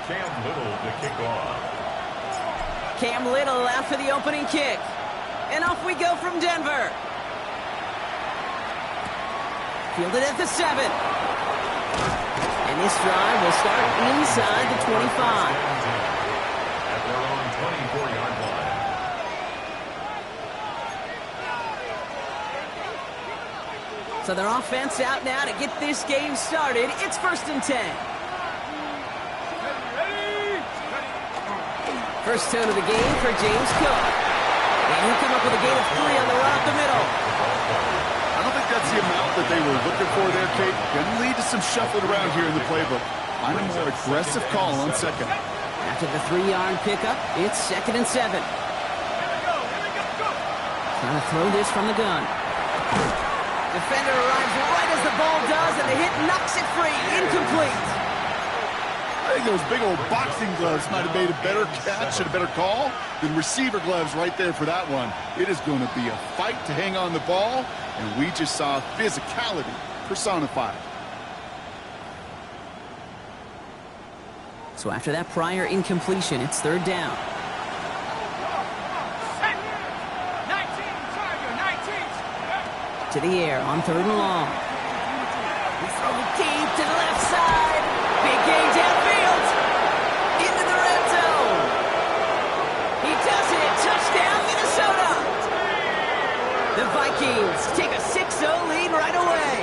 Cam Little to kick off. Cam Little out for the opening kick. And off we go from Denver. Fielded at the 7. And this drive will start inside the 25. At their own 24-yard line. So their offense out now to get this game started. It's 1st and 10. First tone of the game for James Cook. And he'll come up with a gain of 3 on the run up the middle. I don't think that's the amount that they were looking for there, Kate. Going to lead to some shuffling around here in the playbook. Find a more aggressive call on second. After the 3-yard pickup, it's 2nd and 7. Trying to throw this from the gun. Defender arrives right as the ball does, and the hit knocks it free. Incomplete. I think those big old boxing gloves might have made a better catch and a better call than receiver gloves right there for that one. It is going to be a fight to hang on the ball, and we just saw physicality personified. So after that prior incompletion, it's 3rd down. 19. To the air on 3rd and long. He's throwing deep to the left side. Big gain downfield. Into the red zone. He does it. Touchdown, Minnesota. The Vikings take a 6-0 lead right away.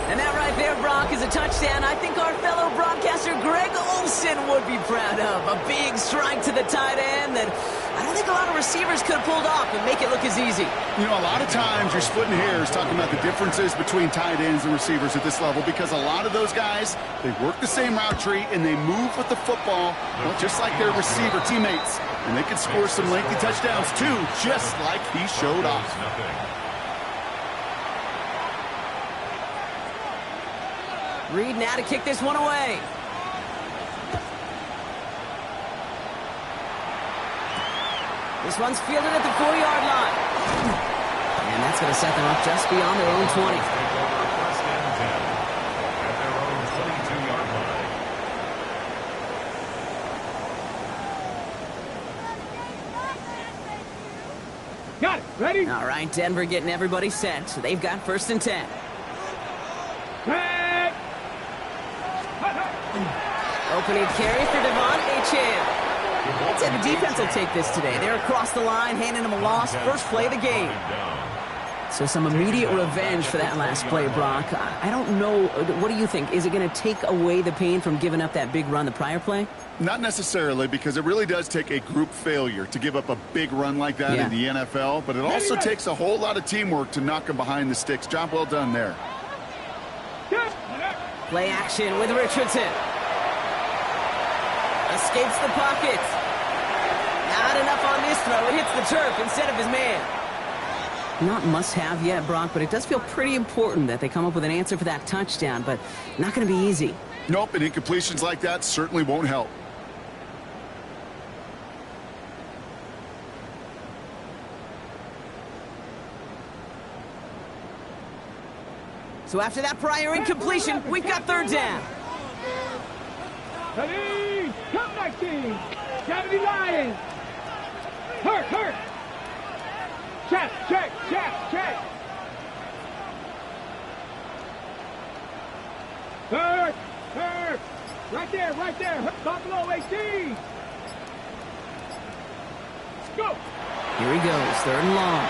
And that right there, Brock, is a touchdown I think our fellow broadcaster Greg Olsen would be proud of. A big strike to the tight end that I don't think a lot of receivers could have pulled off and make it look as easy. You know, a lot of times you're splitting hairs talking about the differences between tight ends and receivers at this level because a lot of those guys, they work the same route tree and they move with the football, well, just like their receiver teammates. And they can score some lengthy touchdowns too, just like he showed off. Reed now to kick this one away. This one's fielded at the 4-yard line. And that's going to set them up just beyond their own 20. At their own 22-yard line. Got it. Ready? All right, Denver getting everybody set. So they've got 1st and 10. Set. Opening carry for Devon Achane. I'd say the defense will take this today. They're across the line, handing them a loss. First play of the game. So some immediate revenge for that last play, Brock. I don't know. What do you think? Is it going to take away the pain from giving up that big run the prior play? Not necessarily, because it really does take a group failure to give up a big run like that in the NFL. But it also takes a whole lot of teamwork to knock them behind the sticks. Job well done there. Play action with Richardson. Escapes the pocket. Not enough on this throw. It hits the turf instead of his man. Not must-have yet, Brock, but it does feel pretty important that they come up with an answer for that touchdown, but not going to be easy. Nope, and incompletions like that certainly won't help. So after that prior incompletion, we've got 3rd down. Ready? Come 19. 70 Lions. Hurt. Check. Hurt. Right there. Top below 18. Let's go. Here he goes, 3rd and long.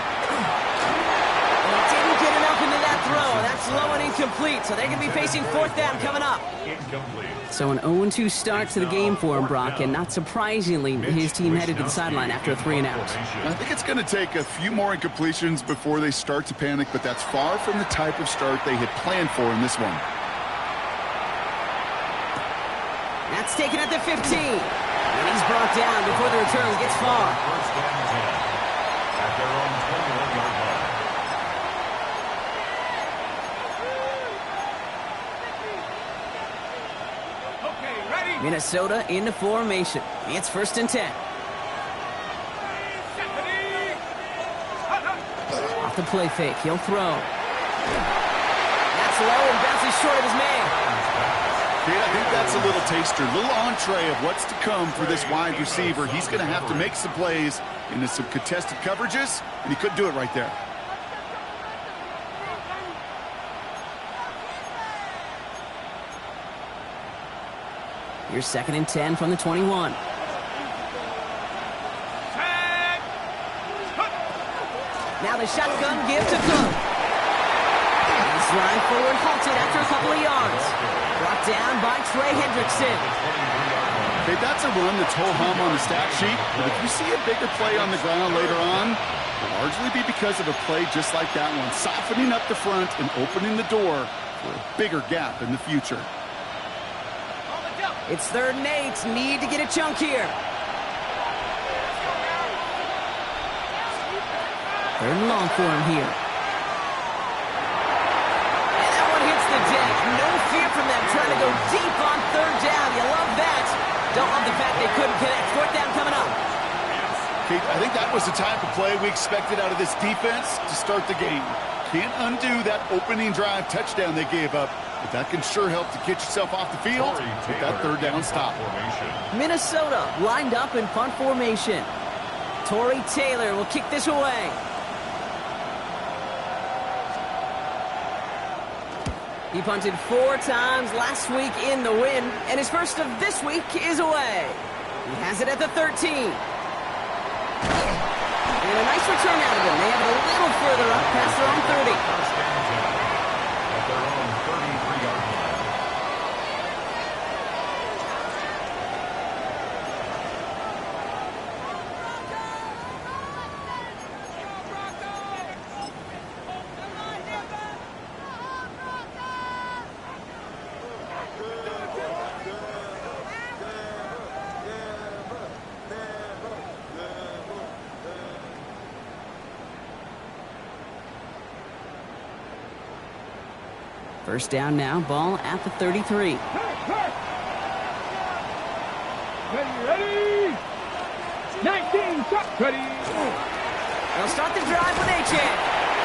And he didn't get enough into that throw. That's low and incomplete, so they're going to be facing 4th down coming up. Incomplete. So an 0-2 start to the game for him, Brock, and not surprisingly, his team headed to the sideline after a 3-and-out. I think it's going to take a few more incompletions before they start to panic, but that's far from the type of start they had planned for in this one. That's taken at the 15. And he's brought down before the return gets far. First down 10. At their own 21-yard line. Minnesota into formation. It's 1st and 10. Off the play fake. He'll throw. That's low and bounces short of his man. I think that's that's a little taster, a little entree of what's to come for this wide receiver. He's going to have to make some plays into some contested coverages, and he couldn't do it right there. Here's 2nd and 10 from the 21. Now the shotgun give to Cook. He's line forward halted after a couple of yards. Brought down by Trey Hendrickson. Okay, that's a run that's ho-hum on the stat sheet, but if you see a bigger play on the ground later on, it'll largely be because of a play just like that one, softening up the front and opening the door for a bigger gap in the future. It's 3rd and 8. Need to get a chunk here. 3rd and long for him here. And that one hits the deck. No fear from them trying to go deep on 3rd down. You love that. Don't love the fact they couldn't connect. 4th down coming up. Kate, I think that was the type of play we expected out of this defense to start the game. Can't undo that opening drive touchdown they gave up, but that can sure help to get yourself off the field with that 3rd down stop. Minnesota lined up in punt formation. Torrey Taylor will kick this away. He punted 4 times last week in the win, and his first of this week is away. He has it at the 13. And a nice return out of him. They have it a little further up past their own 30. First down at their own 33-yard line. First down now, ball at the 33. Ready? 19, shot. Ready? They'll start the drive with Achane.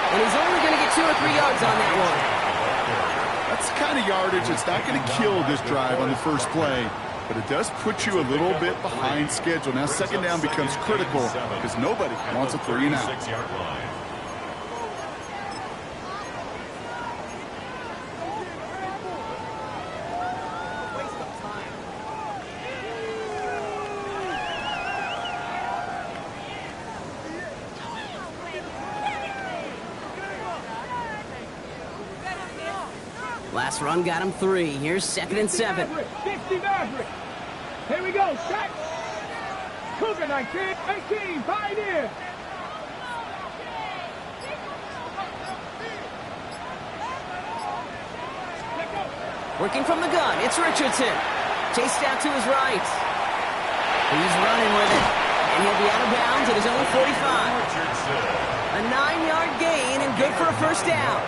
And he's only going to get 2 or 3 yards on that one. That's the kind of yardage that's not going to kill this drive on the first play, but it does put you a little bit behind schedule. Now 2nd down becomes critical because nobody wants a 3 and out. 6-yard line. Last run got him 3. Here's 2nd and 7. 60 Maverick. Here we go. Shot. Cougar 19, 18, fight in. Working from the gun, it's Richardson. Chased out to his right. He's running with it. And he'll be out of bounds at his own 45. A 9-yard gain and good for a first down.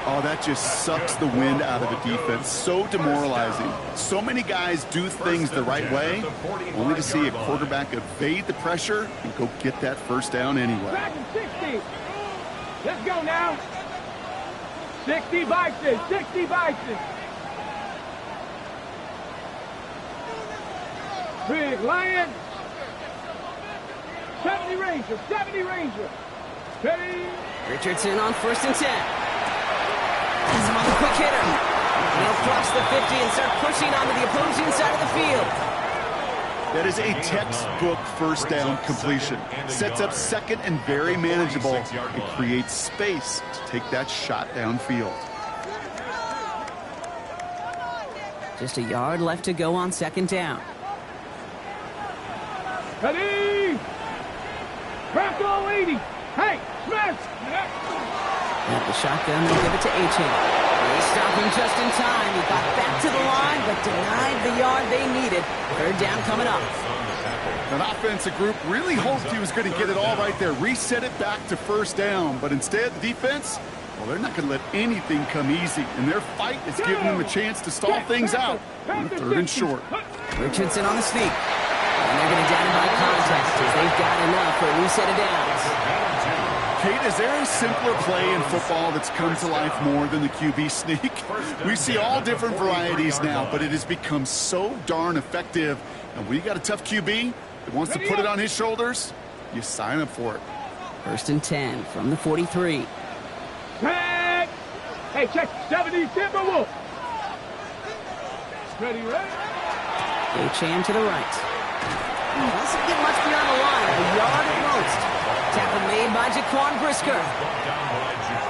Oh, that just sucks the wind out of a defense. So demoralizing. So many guys do things the right way, only to see a quarterback evade the pressure and go get that first down anyway. Back in 60. Let's go now. 60 Vikings, 60 Vikings. Big Lion. 70 Ranger, 70 Ranger. Ready? Richardson on 1st and 10. He's among a quick hitter. He'll cross the 50 and start pushing onto the opposing side of the field. That is a textbook first down completion. Sets up 2nd and very manageable and creates space to take that shot downfield. Just a yard left to go on 2nd down. Ready? Bronco 80. Hey, Smith. At the shotgun, they'll give it to Achane. They stop him just in time. He got back to the line, but denied the yard they needed. 3rd down coming up. An offensive group really hoped he was going to get it all right there, reset it back to first down. But instead, the defense, well, they're not going to let anything come easy. And their fight is giving them a chance to stall things out on 3rd and short. Richardson on the sneak. And they're going to down him by contact as they've got enough for a new set of downs. Kate, is there a simpler play in football that's come to life more than the QB sneak? We see all different varieties now, but it has become so darn effective. And when you got a tough QB that wants to put it on his shoulders, you sign up for it. 1st and 10 from the 43. Check. Hey, check 70 Timberwolves. Ready, ready. Achane to the right. Doesn't get much beyond the line. A yard at most. Tackle made by Jaquan Brisker.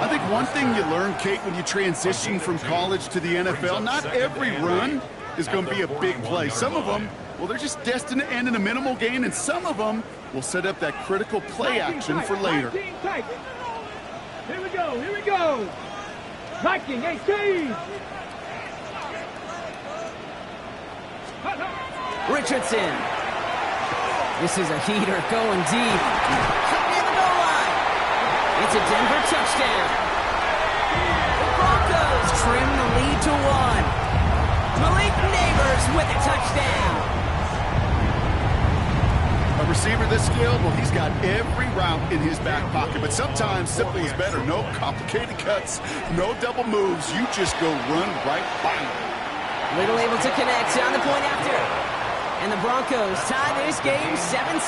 I think one thing you learn, Kate, when you transition from college to the NFL, not every run is going to be a big play. Some of them, well, they're just destined to end in a minimal gain, and some of them will set up that critical play action for later. Here we go, here we go. Viking 18. Richardson. This is a heater going deep. Near the goal line. It's a Denver touchdown. The Broncos trim the lead to 1. Malik Neighbors with a touchdown. A receiver this skilled, well, he's got every route in his back pocket, but sometimes simple is better. No complicated cuts, no double moves. You just go run right by him. Little able to connect on the point after. And the Broncos tie this game 7-7.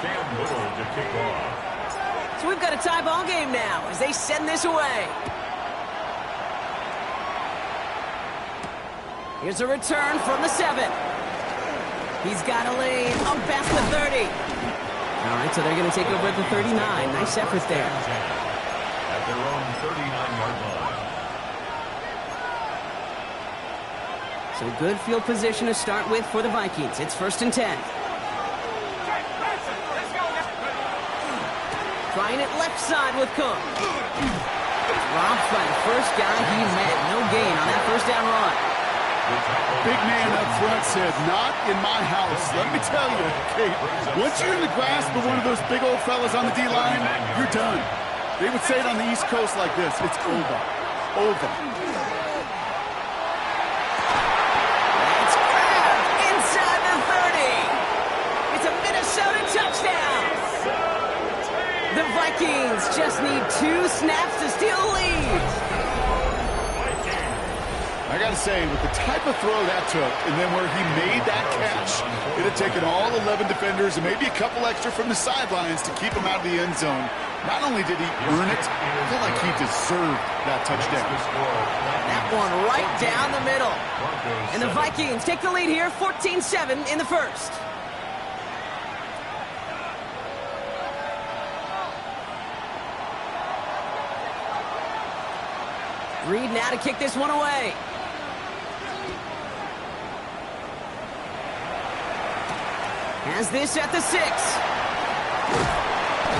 Cam Little to kick off. So we've got a tie ball game now as they send this away. Here's a return from the 7. He's got a lane up past the 30. All right, so they're going to take over at the 39. Nice effort there. At their own 39-yard line. So good field position to start with for the Vikings. It's 1st and 10. Trying it left side with Cook. Dropped by the first guy he met. No gain on that first down run. Big man up front said, not in my house. Let me tell you, Kate, once you're in the grasp of one of those big old fellas on the D-line, you're done. They would say it on the East Coast like this. It's over. Over. It's grabbed inside the 30. It's a Minnesota touchdown. The Vikings just need 2 snaps to steal the lead. I got to say, with the type of throw that took, and then where he made that catch, it had taken all 11 defenders and maybe a couple extra from the sidelines to keep him out of the end zone. Not only did he earn it, I feel like he deserved that touchdown. That one right down the middle. And the Vikings take the lead here, 14-7 in the first. Reed now to kick this one away. Has this at the 6.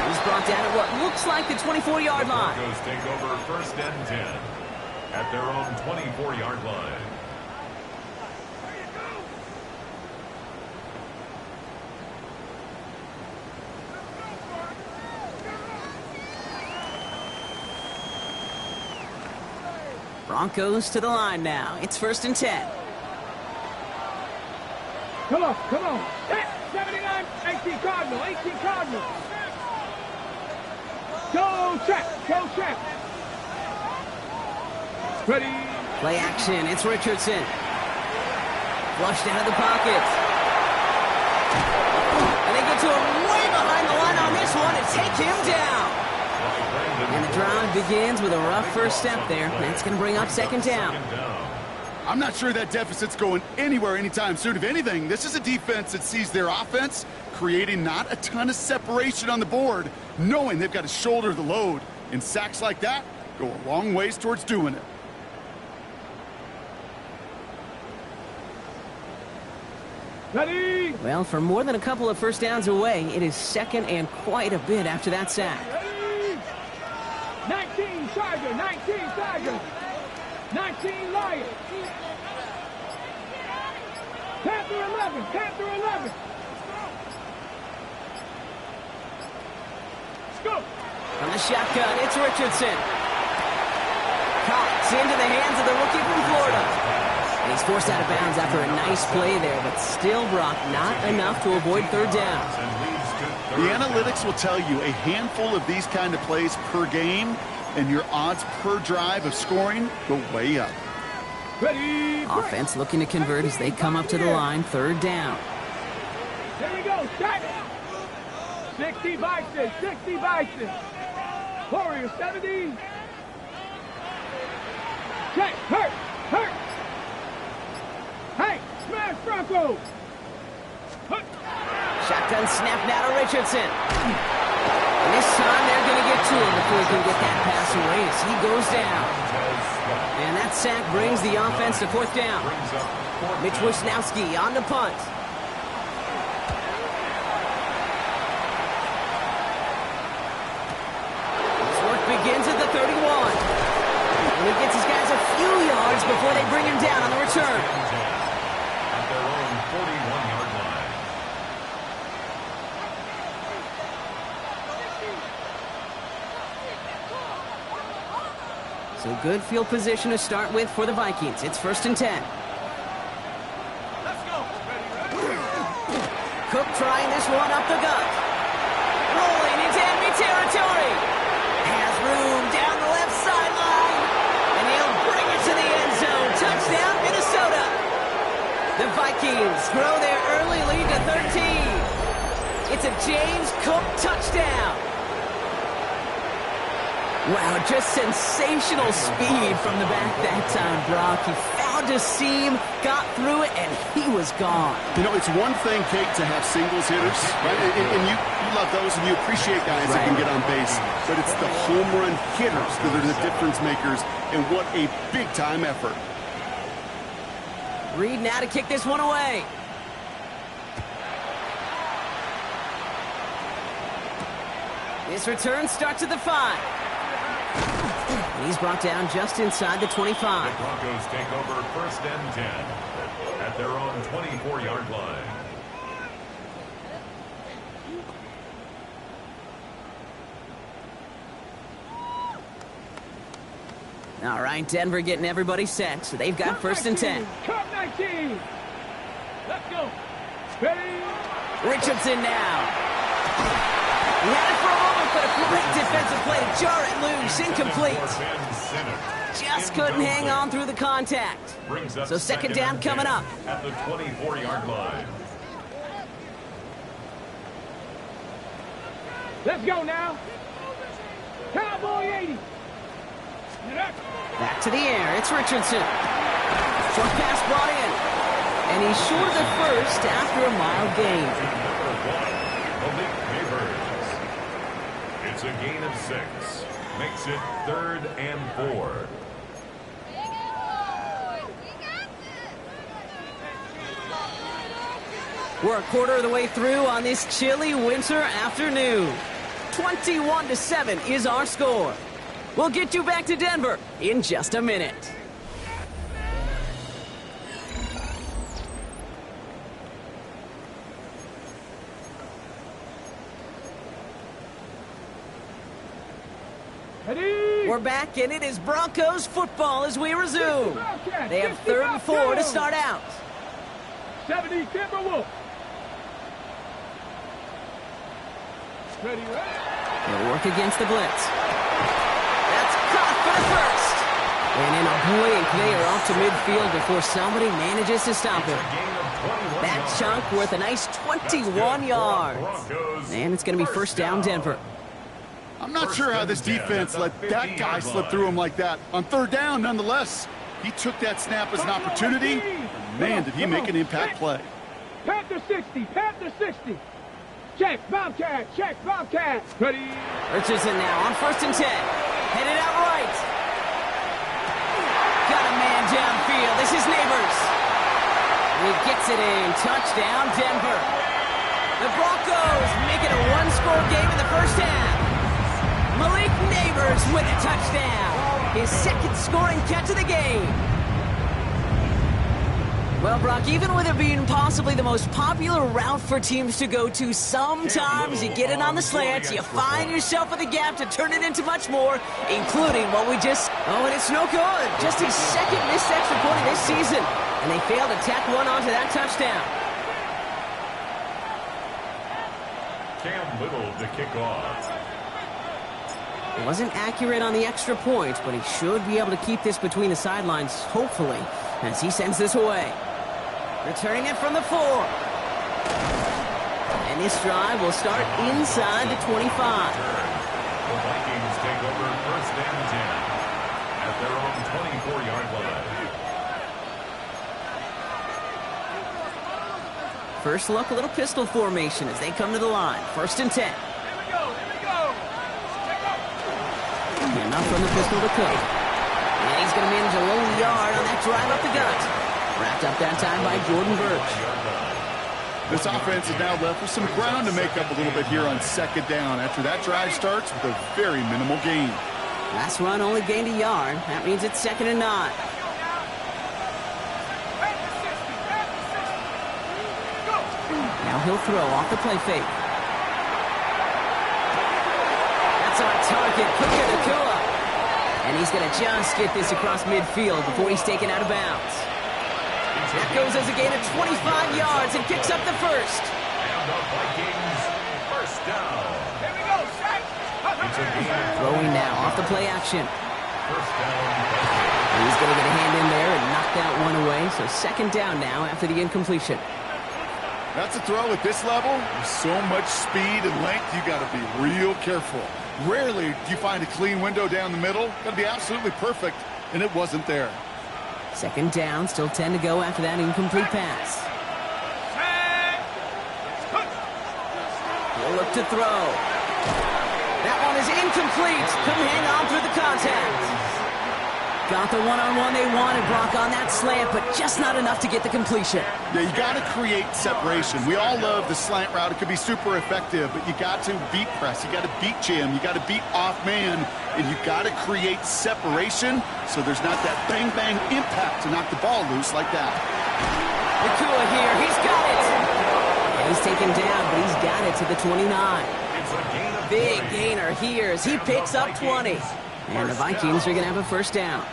He's brought down at what looks like the 24-yard line. Broncos take over 1st and 10 at their own 24-yard line. Broncos to the line now. It's 1st and 10. Come on, come on. Hey, 79, 18 Cardinal, 18 Cardinal. Go check, go check. Ready. Play action, it's Richardson. Flushed out of the pocket. And they get to him way behind the line on this one and take him down. And the drive begins with a rough first step there. That's going to bring up 2nd down. I'm not sure that deficit's going anywhere anytime soon. If anything, this is a defense that sees their offense creating not a ton of separation on the board, knowing they've got to shoulder the load. And sacks like that go a long ways towards doing it. Ready. Well, for more than a couple of first downs away, it is 2nd and quite a bit after that sack. 19 Charger, 19 Charger, 19 Lions. Panther 11, Panther 11. Let's go. From the shotgun, it's Richardson. Caught into the hands of the rookie from Florida. And He's forced out of bounds after a nice play there, but still, Brock, not enough to avoid third down. The analytics will tell you a handful of these kind of plays per game, and your odds per drive of scoring go way up. Ready, Offense looking to convert as they come up to the line, third down. there we go, shot. 60 Vikings, 60 Vikings. Warrior 70. Check, hurt. Hey, smash Broncos. Shotgun snap now to Richardson. And this time they're going to get to him before he can get that pass away as he goes down. And that sack brings the offense to fourth down. Mitch Wisnowski on the punt. His work begins at the 31. And he gets his guys a few yards before they bring him down on the return. At their own 41-yard line. So good field position to start with for the Vikings. It's 1st and 10. Cook trying this one up the gut. Rolling into enemy territory. Has room down the left sideline. And he'll bring it to the end zone. Touchdown, Minnesota. The Vikings grow their early lead to 13. It's a James Cook touchdown. Wow, just sensational speed from the back that time, Brock. He found a seam, got through it, and he was gone. You know, it's one thing, Kate, to have singles hitters, right? And you love those, and you appreciate guys that can get on base. But it's the home run hitters that are the difference makers, and what a big-time effort. Reed now to kick this one away. This return starts at the 5. And he's brought down just inside the 25. The Broncos take over 1st and 10 at their own 24-yard line. All right, Denver getting everybody set, so they've got 1st and 10. Cup 19. Let's go. Ready. Richardson now. He had it for a moment, but a great defensive play to jar it loose. Incomplete. Just couldn't hang on through the contact. So second down coming up. At the 24-yard line. Let's go now. Cowboy 80. Back to the air. It's Richardson. Short pass brought in. And he's short of the first after a mild gain. It's a gain of 6. Makes it 3rd and 4. We're a quarter of the way through on this chilly winter afternoon. 21-7 is our score. We'll get you back to Denver in just a minute. We're back, and it is Broncos football as we resume. They have 3rd and 4 to start out. 70 Timberwolves. Ready, ready. They'll work against the blitz. That's caught for the first. And in a blink, they are off to midfield before somebody manages to stop him. That chunk worth a nice 21 yards. And it's going to be 1st down, Denver. I'm not sure how this defense let that guy slip through him like that. On 3rd down, nonetheless, he took that snap as an opportunity. Man, did he make an impact play. Panther 60, Panther 60. Check, Bobcat, check, Bobcat. Ready. Richardson now on 1st and 10. Headed out right. Got a man downfield. This is Neighbors. He gets it in. Touchdown, Denver. The Broncos make it a one-score game in the first half. Malik Neighbors with a touchdown. His second scoring catch of the game. Well, Brock, even with it being possibly the most popular route for teams to go to, sometimes you get it on the slants, you find yourself in the gap to turn it into much more, including what we just... Oh, and it's no good. Just his second missed extra point of this season. And they failed to tack one onto that touchdown. Cam Little to kick off. He wasn't accurate on the extra point, but he should be able to keep this between the sidelines, hopefully, as he sends this away. Returning it from the 4. And this drive will start inside the 25. The Vikings take over first and 10 at their own 24-yard line. First look, a little pistol formation as they come to the line. First and 10. And up from the pistol to Cook. And he's going to manage a low yard on that drive up the gut. Wrapped up that time by Jordan Birch. This offense is now left with some ground to make up a little bit here on second down after that drive starts with a very minimal gain. Last run only gained a yard. That means it's 2nd and 9. Now he'll throw off the play fake. That's on target. Puka Nacua. And he's going to just get this across midfield before he's taken out of bounds. That goes as a gain of 25 yards and picks up the first. And the Vikings first down. Here we go, Shaq. Throwing now off the play action. First down. And he's going to get a hand in there and knock that one away. So 2nd down now after the incompletion. That's a throw at this level. With so much speed and length, you got to be real careful. Rarely do you find a clean window down the middle. Got to be absolutely perfect, and it wasn't there. 2nd down, still 10 to go after that incomplete pass. He'll look to throw. That one is incomplete. Couldn't hang on through the contact. Got the one-on-one they wanted, Brock, on that slant, but just not enough to get the completion. Yeah, you got to create separation. We all love the slant route. It could be super effective, but you got to beat press. You got to beat jam. You got to beat off man, and you got to create separation so there's not that bang-bang impact to knock the ball loose like that. Nacua here. He's got it. And he's taken down, but he's got it to the 29. Big gainer here as he picks up 20. And the Vikings are going to have a first down.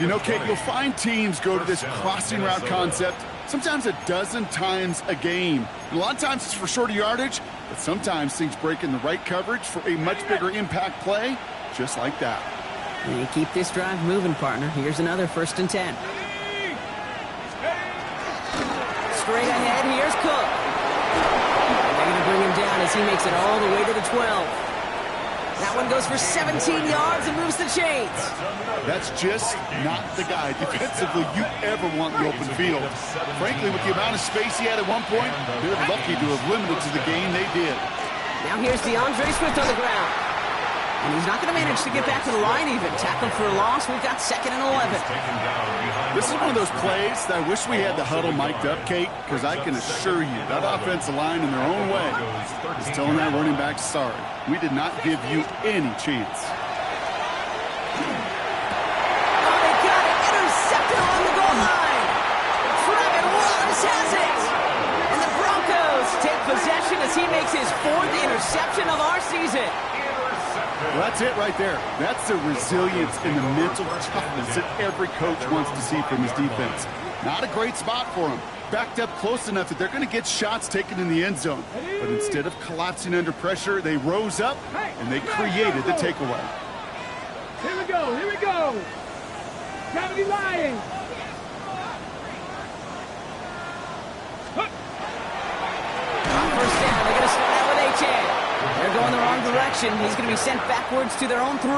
You know, Kate, you'll find teams go to this crossing route concept sometimes a dozen times a game. And a lot of times it's for shorter yardage, but sometimes things break in the right coverage for a much bigger impact play, just like that. And you keep this drive moving, partner. Here's another 1st and 10. Straight ahead, here's Cook. And they're going to bring him down as he makes it all the way to the 12. That one goes for 17 yards and moves the chains. That's just not the guy defensively you ever want in the open field. Frankly, with the amount of space he had at one point, they're lucky to have limited to the gain they did. Now here's DeAndre Swift on the ground. And he's not going to manage to get back to the line even. Tackled for a loss. We've got 2nd and 11. This is one of those plays that I wish we had the huddle mic'd up, Kate, because I can assure you that offensive line in their own way is telling that running back, sorry, we did not give you any chance. Oh, they got it. Intercepted on the goal line. Trevin Wallace has it. And the Broncos take possession as he makes his 4th interception of our season. Well, that's it right there. That's the resilience and the mental toughness that every coach wants to see from his defense. Not a great spot for him. Backed up close enough that they're going to get shots taken in the end zone. But instead of collapsing under pressure, they rose up and they created the takeaway. Here we go, here we go. Gravity Lions. On first down, they're going to start out with H.A. They're going the wrong direction. He's going to be sent backwards to their own 3.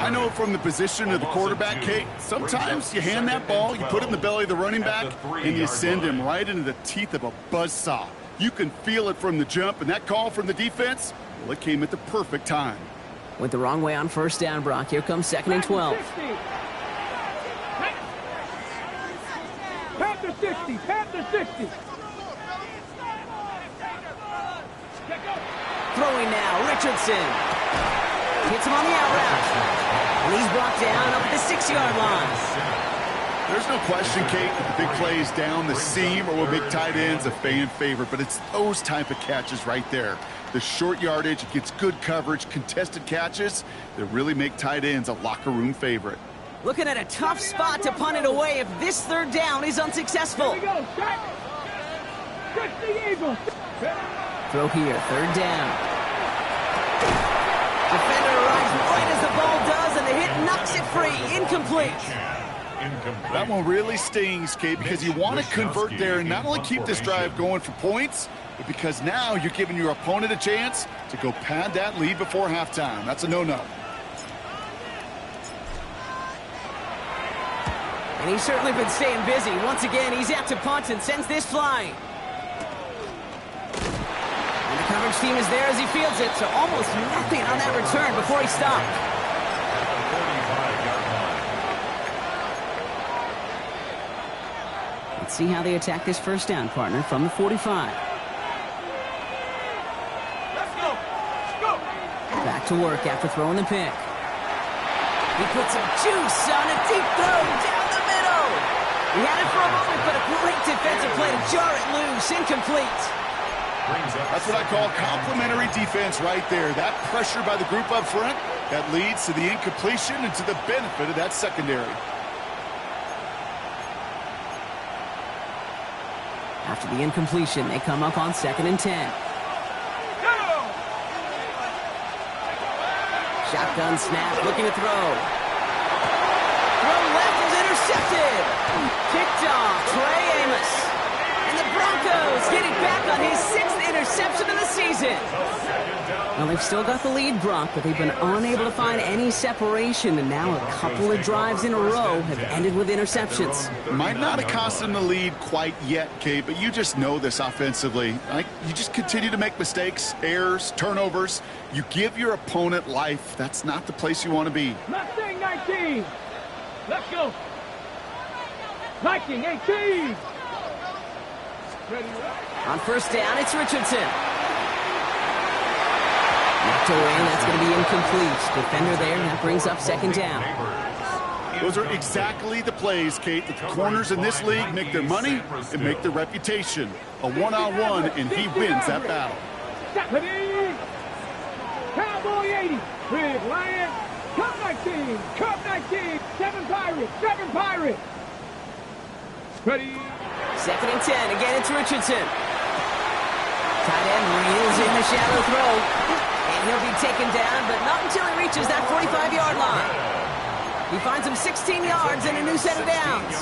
I know from the position of the quarterback, Kate, sometimes you hand that ball, you put it in the belly of the running back, and you send him right into the teeth of a buzzsaw. You can feel it from the jump, and that call from the defense, well, it came at the perfect time. Went the wrong way on first down, Brock. Here comes 2nd and 12. Panther 60, Panther 60. Throwing now, Richardson. Hits him on the out route. And he's brought down up at the 6-yard line. There's no question, Kate, that the big plays down the seam or will make tight ends a fan favorite, but it's those type of catches right there. The short yardage, it gets good coverage, contested catches that really make tight ends a locker room favorite. Looking at a tough spot to punt it away if this third down is unsuccessful. Here we go, set. Catch the Eagles. Throw here, third down. Defender arrives right as the ball does, and the hit knocks it free. Incomplete. That one really stings, Kate, because you want to convert there and not only keep this drive going for points, but because now you're giving your opponent a chance to go pad that lead before halftime. That's a no-no. And he's certainly been staying busy. Once again, he's out to punt and sends this flying. And the coverage team is there as he fields it, so almost nothing on that return before he stopped. Let's see how they attack this first down, partner, from the 45. Let's go. Go. Back to work after throwing the pick. He puts some juice on a deep throw down the middle. He had it for a moment, but a great defensive play to jar it loose. Incomplete. That's what I call complimentary defense right there. That pressure by the group up front, that leads to the incompletion and to the benefit of that secondary. After the incompletion, they come up on 2nd and 10. Shotgun snap, looking to throw. Throw left is intercepted. Picked off, Trey Amos. And the Broncos getting back on his 6th interception of the season. Well, they've still got the lead, Brock, but they've been unable to find any separation, and now a couple of drives in a row have ended with interceptions. Might not have cost them the lead quite yet, Kate, but you just know this offensively. You just continue to make mistakes, errors, turnovers. You give your opponent life. That's not the place you want to be. Mustang 19. Let's go. Viking 18. Ready. On first down, it's Richardson. Knocked away, and that's going to be incomplete. Defender there, and that brings up 2nd down. Those are exactly the plays, Kate, that the corners in this league make their money and make their reputation. A one-on-one, and he wins that battle. Stephanie. Cowboy 80. Big Lion. Cup 19. Cup 19. 7 Pirates. 7 Pirates. Ready. 2nd and 10. Again, it's Richardson. Tight end reels in the shallow throw. And he'll be taken down, but not until he reaches that 45-yard line. He finds him 16 yards and a new set of downs.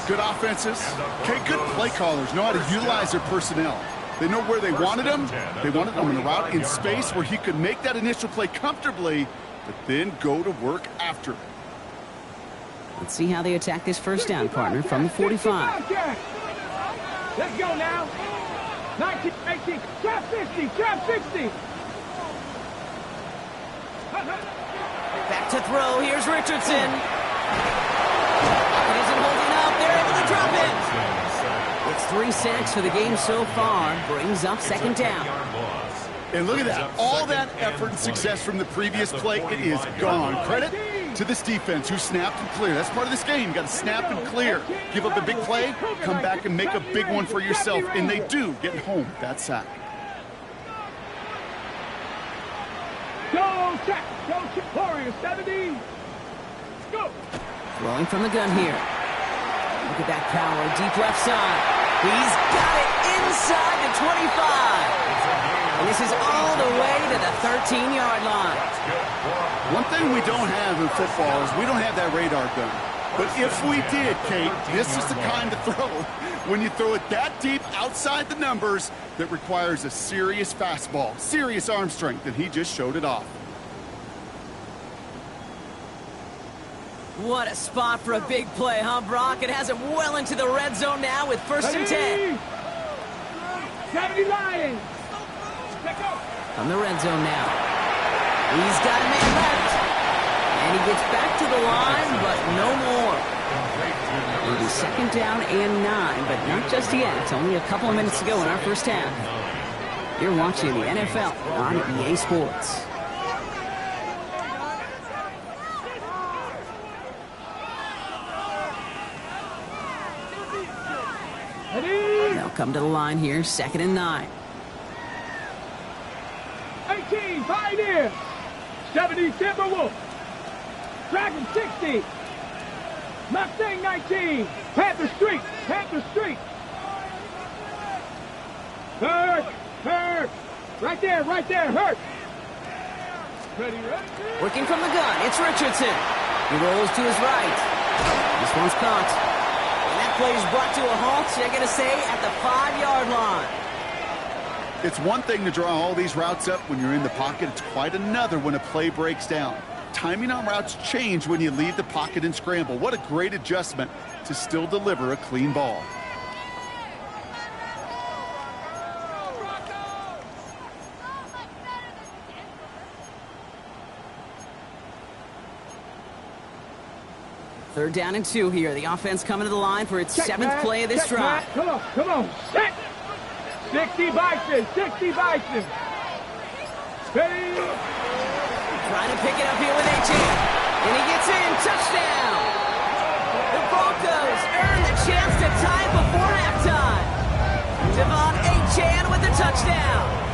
Good offenses. Okay, good play callers know how to utilize their personnel. They know where they wanted him. They wanted him in a route in space where he could make that initial play comfortably, but then go to work after it. Let's see how they attack this first down, partner, from the 45. Let's go now. 19, 18, trap 50, trap 60. Back to throw. Here's Richardson. It isn't holding up. They're able to drop it. It's 3 sacks for the game so far. Brings up 2nd down. And look at that. All that effort and success from the previous play, it is gone. Credit to this defense who snapped and cleared. That's part of this game. You got to snap and clear. Give up a big play, come back and make a big one for yourself. And they do, getting home that sack. Go check. Go check. Warriors 70. Go. Throwing from the gun here. Look at that power. Deep left side. He's got it inside the 25. And this is all the way to the 13-yard line. One thing we don't have in football is we don't have that radar gun. But if we did, Kate, this is the kind of throw. When you throw it that deep outside the numbers, that requires a serious fastball, serious arm strength, and he just showed it off. What a spot for a big play, huh, Brock? It has him well into the red zone now with 1st and 10. 70 Lions. From the red zone now. He's got a man left. And he gets back to the line, but no more. It'll be 2nd down and 9, but not just yet. It's only a couple of minutes to go in our first half. You're watching the NFL on EA Sports. They'll come to the line here, 2nd and 9. 18, Pioneer. 70, Timberwolf. Dragon 60. Mustang 19. Panther Street. Panther Street. Hurt. Hurt. Right there, Hurt. Ready. Working from the gun, it's Richardson. He rolls to his right. This one's caught. And that play is brought to a halt, they're going to say, at the 5-yard line. It's one thing to draw all these routes up when you're in the pocket. It's quite another when a play breaks down. Timing on routes change when you leave the pocket and scramble. What a great adjustment to still deliver a clean ball. Third down and 2 here. The offense coming to the line for its 7th play of this drive. Come on. Set. 60 Bison. 60 Bison. Steady. Trying to pick it up here with Etienne. And he gets in. Touchdown. The Broncos earn the chance to tie it before halftime. Devon Etienne with the touchdown.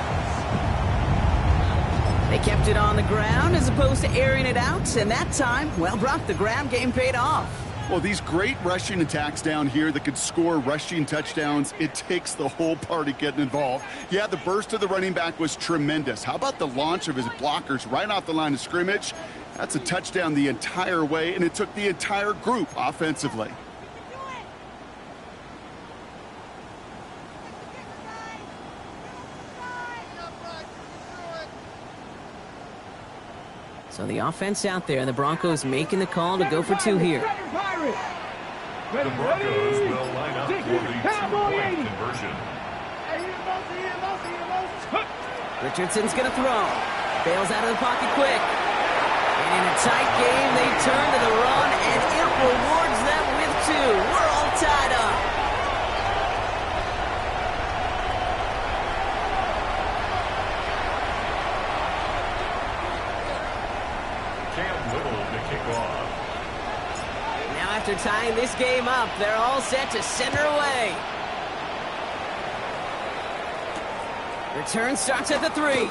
They kept it on the ground as opposed to airing it out. And that time, well, Brock, the grab game paid off. Well, these great rushing attacks down here that could score rushing touchdowns, it takes the whole party getting involved. Yeah, the burst of the running back was tremendous. How about the launch of his blockers right off the line of scrimmage? That's a touchdown the entire way, and it took the entire group offensively. So the offense out there, and the Broncos making the call to go for 2 here. The Broncos will line up for the 2-point conversion. Richardson's going to throw. Bails out of the pocket quick. And in a tight game, they turn to the run, and it rewards them with 2. We're all tied up. After tying this game up, they're all set to send her away. Return starts at the 3.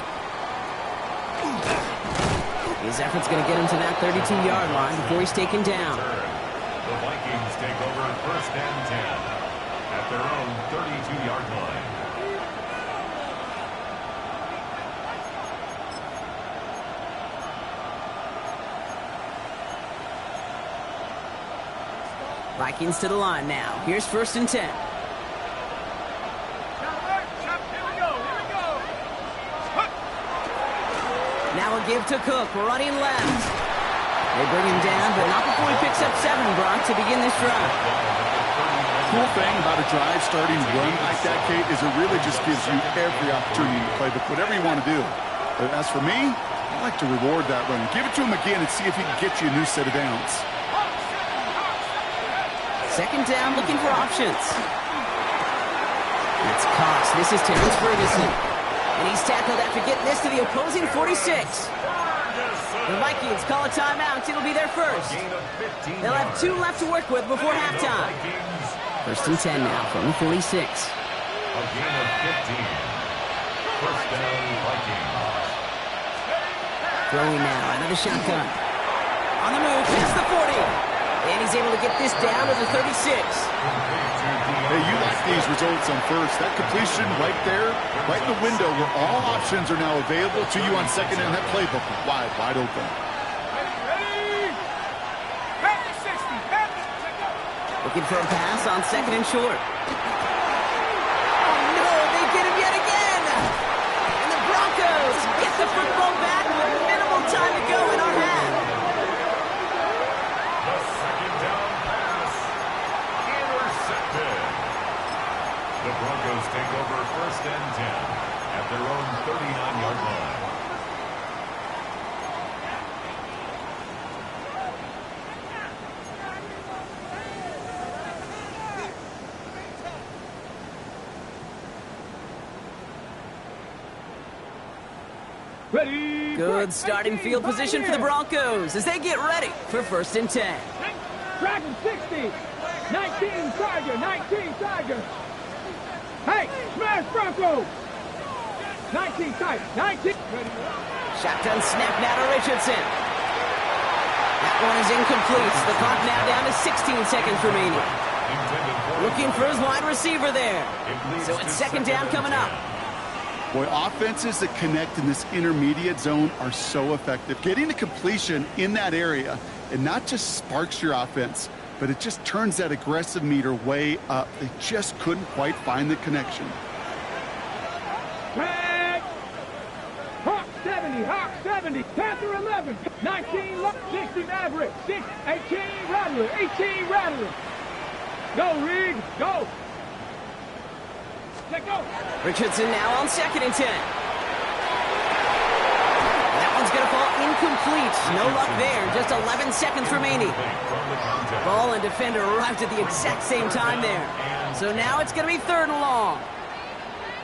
His effort's going to get him to that 32-yard line before he's taken down. The Vikings take over 1st and 10 at their own 32-yard line. Vikings to the line now. Here's 1st and 10. Now a give to Cook, running left. They bring him down, but not before he picks up 7, Brock, to begin this drive. Cool thing about a drive starting run like that, Kate, is it really just gives you every opportunity to play whatever you want to do. But as for me, I like to reward that run. Give it to him again and see if he can get you a new set of downs. 2nd down, looking for options. That's Cox. This is Terrence Ferguson. And he's tackled after getting this to the opposing 46. The Vikings call a timeout. It'll be their first. They'll have 2 left to work with before halftime. 1st and 10 now from the 46. A gain of 15. 1st down, Vikings. Throwing now, out of the shotgun. On the move, past the 40. And he's able to get this down to the 36. Hey, you like these results on 1st. That completion right there, right in the window where all options are now available to you on 2nd and that playbook wide open. Looking for a pass on 2nd and short. Oh, no, they get him yet again. And the Broncos get the football back with minimal time to go in our half. The Broncos take over 1st and 10 at their own 39-yard line. Ready. Good starting field position for the Broncos as they get ready for 1st and 10. Dragon 60. 19 Tiger. 19 Tiger. Hey, smash Broncos. 19 tight. 19. Shotgun snap now to Richardson. That one is incomplete. The clock now down to 16 seconds remaining. Looking for his wide receiver there. So it's second down coming up. Boy, offenses that connect in this intermediate zone are so effective. Getting to completion in that area, it not just sparks your offense, but it just turns that aggressive meter way up. They just couldn't quite find the connection. Tag. Hawk 70, Hawk 70, Panther 11, 19, 60 Maverick, 6, 18 Rattler, 18 Rattler. Go, Reed, go. Let go. Richardson now on 2nd and 10. That one's going to fall incomplete. No luck there. Just 11 seconds remaining. Ball and defender arrived at the exact same time there. So now it's going to be 3rd and long.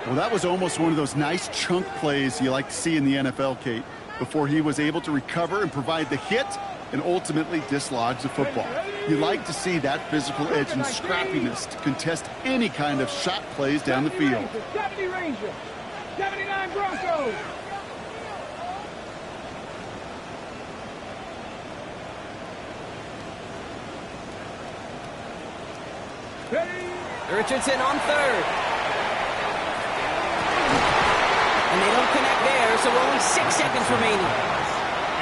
Well, that was almost one of those nice chunk plays you like to see in the NFL, Kate, before he was able to recover and provide the hit and ultimately dislodge the football. You like to see that physical edge and scrappiness to contest any kind of shot plays down the field. 70 Ranger, 79 Broncos. Richardson on 3rd. And they don't connect there, so only 6 seconds remaining.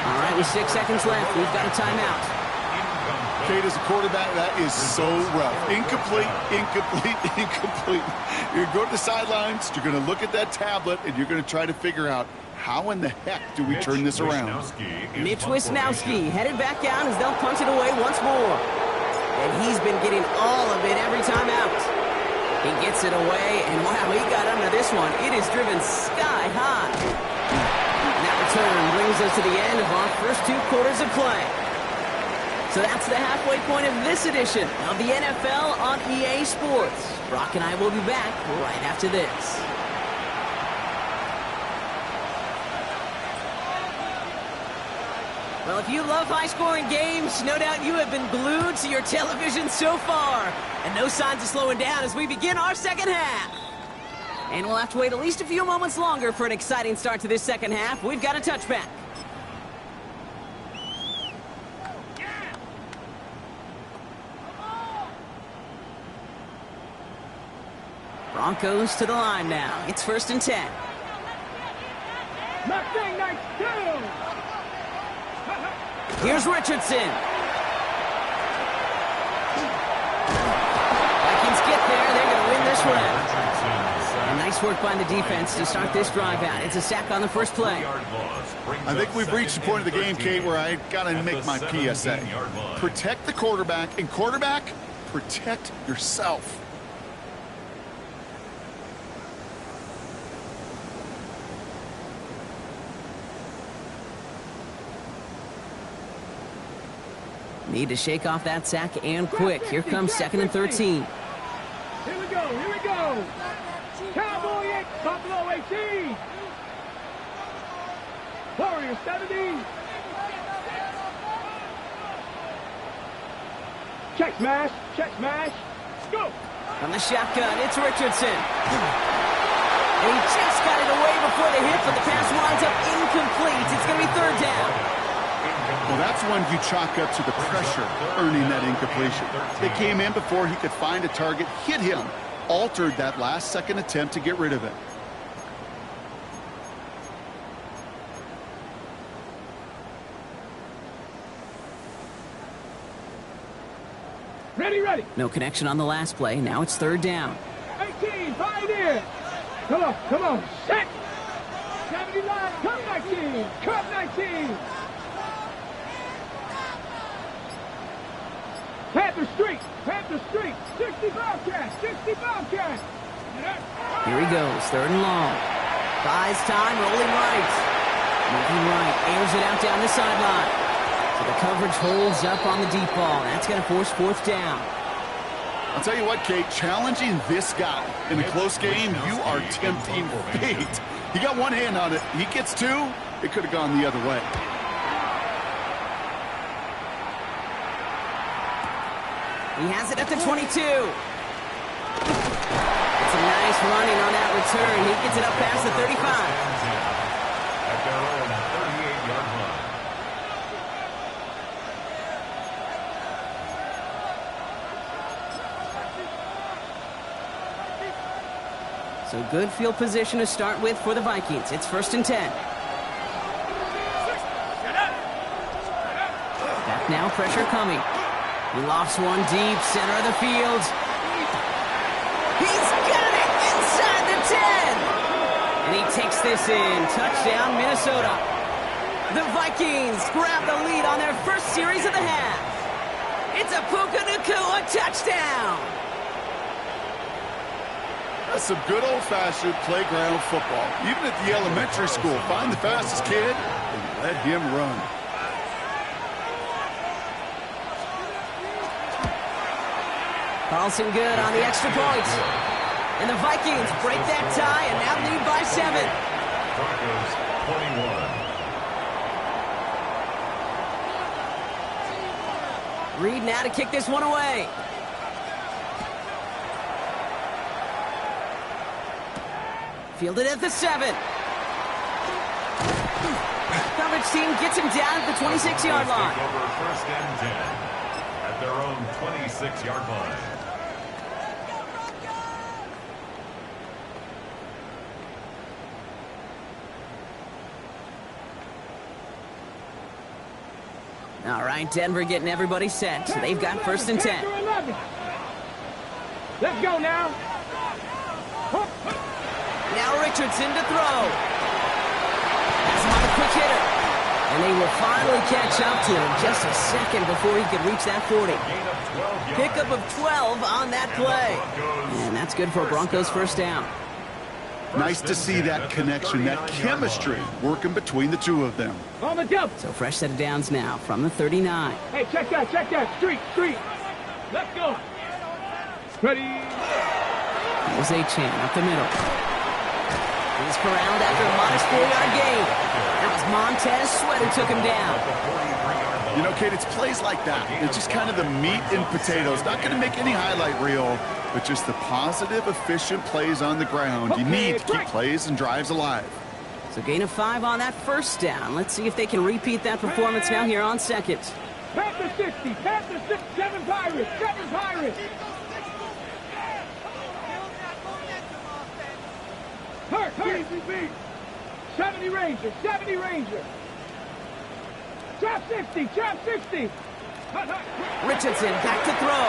All right, with 6 seconds left, we've got a timeout. Kate, as a quarterback, that is so rough. Incomplete, incomplete, incomplete. You're going to go to the sidelines, you're going to look at that tablet, and you're going to try to figure out how in the heck do we turn this around. Mitch Wisnowski headed back down as they'll punch it away once more. And he's been getting all of it every time out. He gets it away, and wow, he got under this one. It is driven sky high. And that return brings us to the end of our first 2 quarters of play. So that's the halfway point of this edition of the NFL on EA Sports. Brock and I will be back right after this. Well, if you love high-scoring games, no doubt you have been glued to your television so far. And no signs of slowing down as we begin our second half. And we'll have to wait at least a few moments longer for an exciting start to this second half. We've got a touchback. Broncos to the line now. It's 1st and 10. Mustang Knights down. Here's Richardson. Vikings get there. They're going to win this round. And nice work by the defense to start this drive out. It's a sack on the first play. I think we've reached the point of the game, Kate, where I got to make my PSA. Protect the quarterback, and quarterback, protect yourself. Need to shake off that sack and quick. Here comes 2nd and 13. Here we go, here we go. Cowboy 8, Buffalo 18. Warrior 70. Check smash, go. From the shotgun, it's Richardson. And he just got it away before the hit, but the pass winds up incomplete. It's going to be 3rd down. Well, that's one you chalk up to the pressure earning that incompletion. They came in before he could find a target, hit him, altered that last-second attempt to get rid of it. Ready. No connection on the last play. Now it's 3rd down. 18, Pioneer. Come on, set. 79, come 19, come 19. Panther Street, 60 Bobcats. Here he goes, 3rd and long. Buys time, rolling right. Moving right, airs it out down the sideline. So the coverage holds up on the deep ball. That's going to force 4th down. I'll tell you what, Kate, challenging this guy in a close game, you are tempting fate. He got one hand on it. He gets 2, it could have gone the other way. He has it at the 22. It's a nice Nice running on that return. He gets it up past the 35. At their own 38-yard line. So good field position to start with for the Vikings. It's 1st and 10. Back now, pressure coming. He lofts one deep, center of the field. He's got it inside the 10. And he takes this in. Touchdown, Minnesota. The Vikings grab the lead on their first series of the half. It's a Puka Nacua touchdown. That's some good old-fashioned playground football. Even at the elementary school, find the fastest kid and let him run. Carlson good on the extra point. And the Vikings break that tie and now lead by 7. Broncos 21. Reed now to kick this one away. Fielded at the 7. Coverage team gets him down at the 26-yard line. Take over 1st and 10 at their own 26-yard line. All right, Denver getting everybody set. So they've got 1st and 10. Let's go now. Now Richardson to throw. That's another quick hitter. And they will finally catch up to him just a second before he could reach that 40. Pickup of 12 on that play. And that's good for a Broncos 1st down. Nice to see that connection, that chemistry working between the two of them. On the jump. So fresh set of downs now from the 39. Hey, check that. Street. Let's go. Ready. Here's A-Chain up the middle. He's corralled after a modest 4-yard gain. That was Montez Sweat who took him down. You know, Kate, it's plays like that. It's just kind of the meat and potatoes. Not going to make any highlight reel, but just the positive, efficient plays on the ground. You need to keep plays and drives alive. So gain of 5 on that 1st down. Let's see if they can repeat that performance now here on 2nd. Panther 60. Panther 6. 7 Pirates. 7 Pirates. Hurt. 70 Ranger. Trap 60. Richardson back to throw.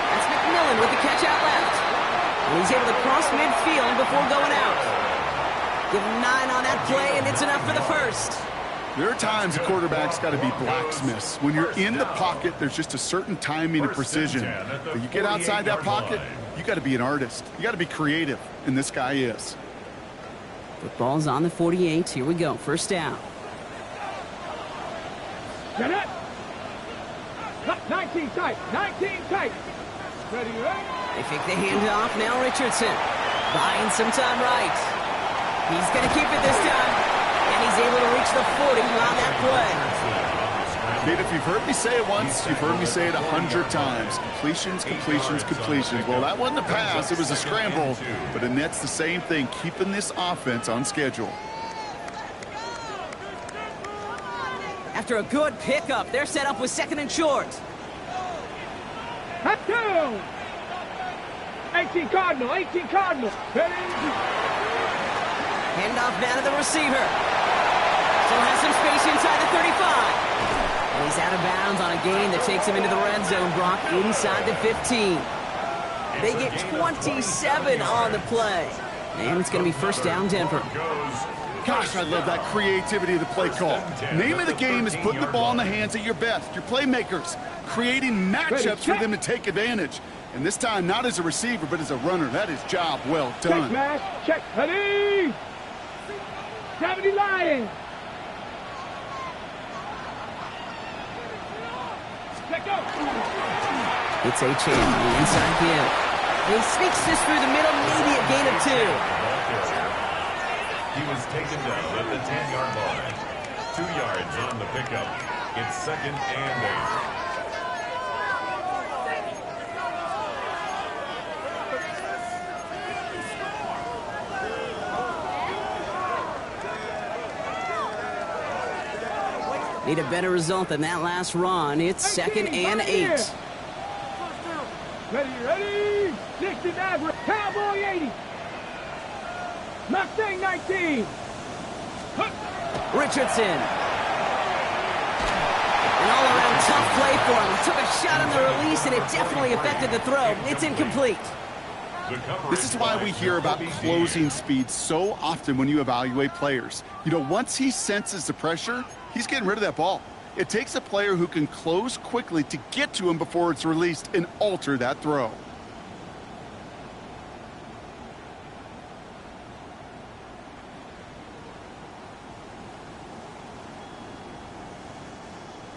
That's McMillan with the catch out left. And he's able to cross midfield before going out. Give him 9 on that play, and it's enough for the 1st. There are times a quarterback's got to be blacksmiths. When you're in the pocket, there's just a certain timing and precision. But you get outside that pocket, you got to be an artist. You got to be creative, and this guy is. Football's on the 48. Here we go. 1st down. Get it. 19 tight. Ready. They fake the handoff. Now Richardson buying some time right. He's going to keep it this time. And he's able to reach the 40 on that play. Kate, if you've heard me say it once, you've heard me say it 100 times. Completions. Well, that wasn't a pass. It was a scramble. But Annette's the same thing, keeping this offense on schedule. After a good pickup, they're set up with 2nd and short. Hot down. 18 Cardinal. Ready. Handoff now to the receiver. Still has some space inside the 35. And he's out of bounds on a gain that takes him into the red zone, Brock, inside the 15. They get 27 on the play. And it's going to be 1st down, Denver. Gosh, I love that creativity of the play call. Name of the game is putting the ball in the hands of your best, your playmakers, creating matchups for them to take advantage. And this time, not as a receiver, but as a runner. That is job well done. Check. Ready. 70 Lions. Let's go. It's A-Chain on the inside give. He sneaks this through the middle, maybe a gain of 2. He was taken down at the 10-yard line. 2 yards on the pickup. It's 2nd and 8. Need a better result than that last run. It's 2nd and 8. Ready. 60 average. Cowboy 80. Mustang 19. Richardson. An all-around tough play for him. Took a shot on the release, and it definitely affected the throw. It's incomplete. This is why we hear about closing speed so often when you evaluate players. You know, once he senses the pressure, he's getting rid of that ball. It takes a player who can close quickly to get to him before it's released and alter that throw.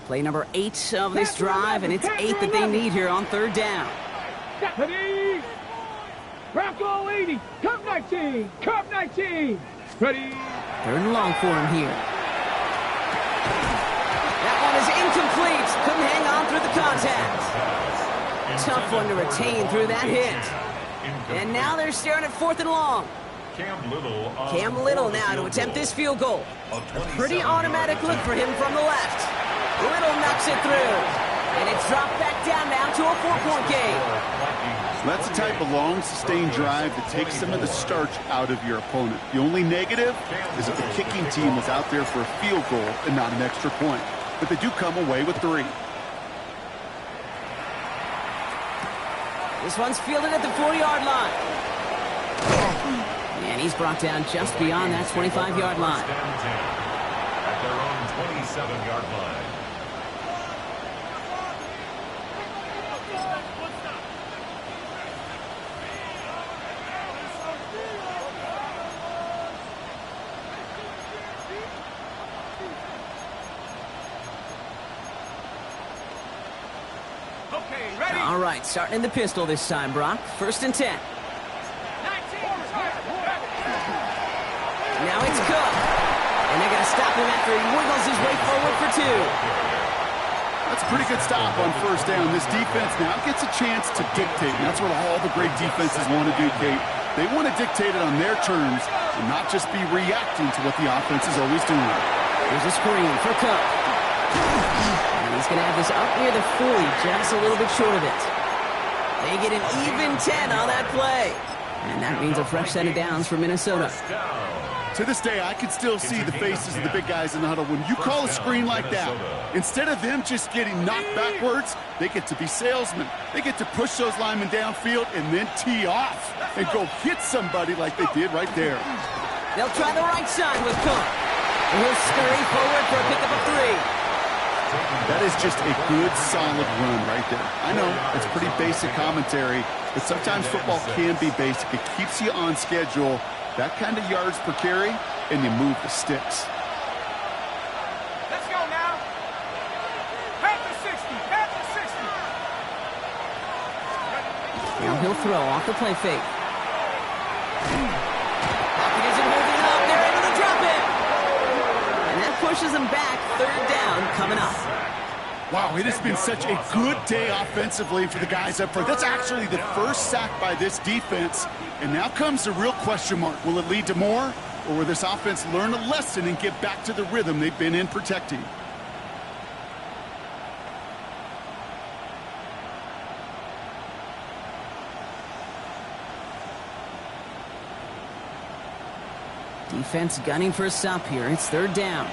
Play number 8 of this drive, and it's 8 that they need here on 3rd down. Ready. Bronco 80. Cup 19. Cup 19. Ready. 3rd and long for him here. That one is incomplete. Couldn't hang on through the contact. Tough one to retain through that hit. And now they're staring at 4th and long. Cam Little now to attempt this field goal. A pretty automatic look for him from the left. Little knocks it through. And it's dropped back down now to a 4-point game. That's the type of long, sustained drive that takes some of the starch out of your opponent. The only negative is that the kicking team was out there for a field goal and not an extra point. But they do come away with 3. This one's fielded at the 40-yard line. And he's brought down just beyond that 25-yard line. At their own 27-yard line. All right, starting in the pistol this time, Brock. 1st and 10. Now it's Cook. And they're going to stop him after he wiggles his way forward for 2. That's a pretty good stop on 1st down. This defense now gets a chance to dictate. And that's what all the great defenses want to do, Kate. They want to dictate it on their terms and not just be reacting to what the offense is always doing. Here's a screen for Cook. And he's going to have this up near the 40, just a little bit short of it. They get an even 10 on that play. And that means a fresh set of downs for Minnesota. To this day, I can still see the faces of the big guys in the huddle. When you call a screen like that, instead of them just getting knocked backwards, they get to be salesmen. They get to push those linemen downfield and then tee off and go hit somebody like they did right there. They'll try the right side with Cook. And he'll scurry forward for a pickup of 3. That is just a good, solid run right there. I know, it's pretty basic commentary, but sometimes football can be basic. It keeps you on schedule. That kind of yards per carry, and you move the sticks. Let's go now. Pass the 60. Pass the 60. Now he'll throw off the play fake. Pocket isn't holding up. They're able to drop it. And that pushes them back. 3rd down coming up. Wow, it has been such a good day offensively for the guys up front. That's actually the first sack by this defense. And now comes the real question mark. Will it lead to more? Or will this offense learn a lesson and get back to the rhythm they've been in protecting? Defense gunning for a stop here. It's 3rd down.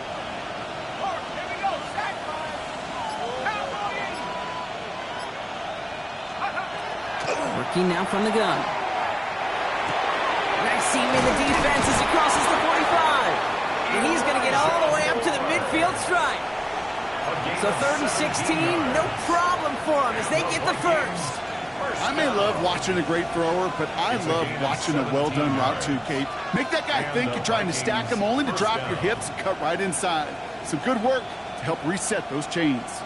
Working now from the gun. Nice seam in the defense as he crosses the 45. And he's going to get all the way up to the midfield stripe. So 3rd and 16, no problem for him as they get the 1st. I may love watching a great thrower, but I love watching a well-done route too, Kate. Make that guy think you're trying to stack him only to drop your hips and cut right inside. Some good work to help reset those chains.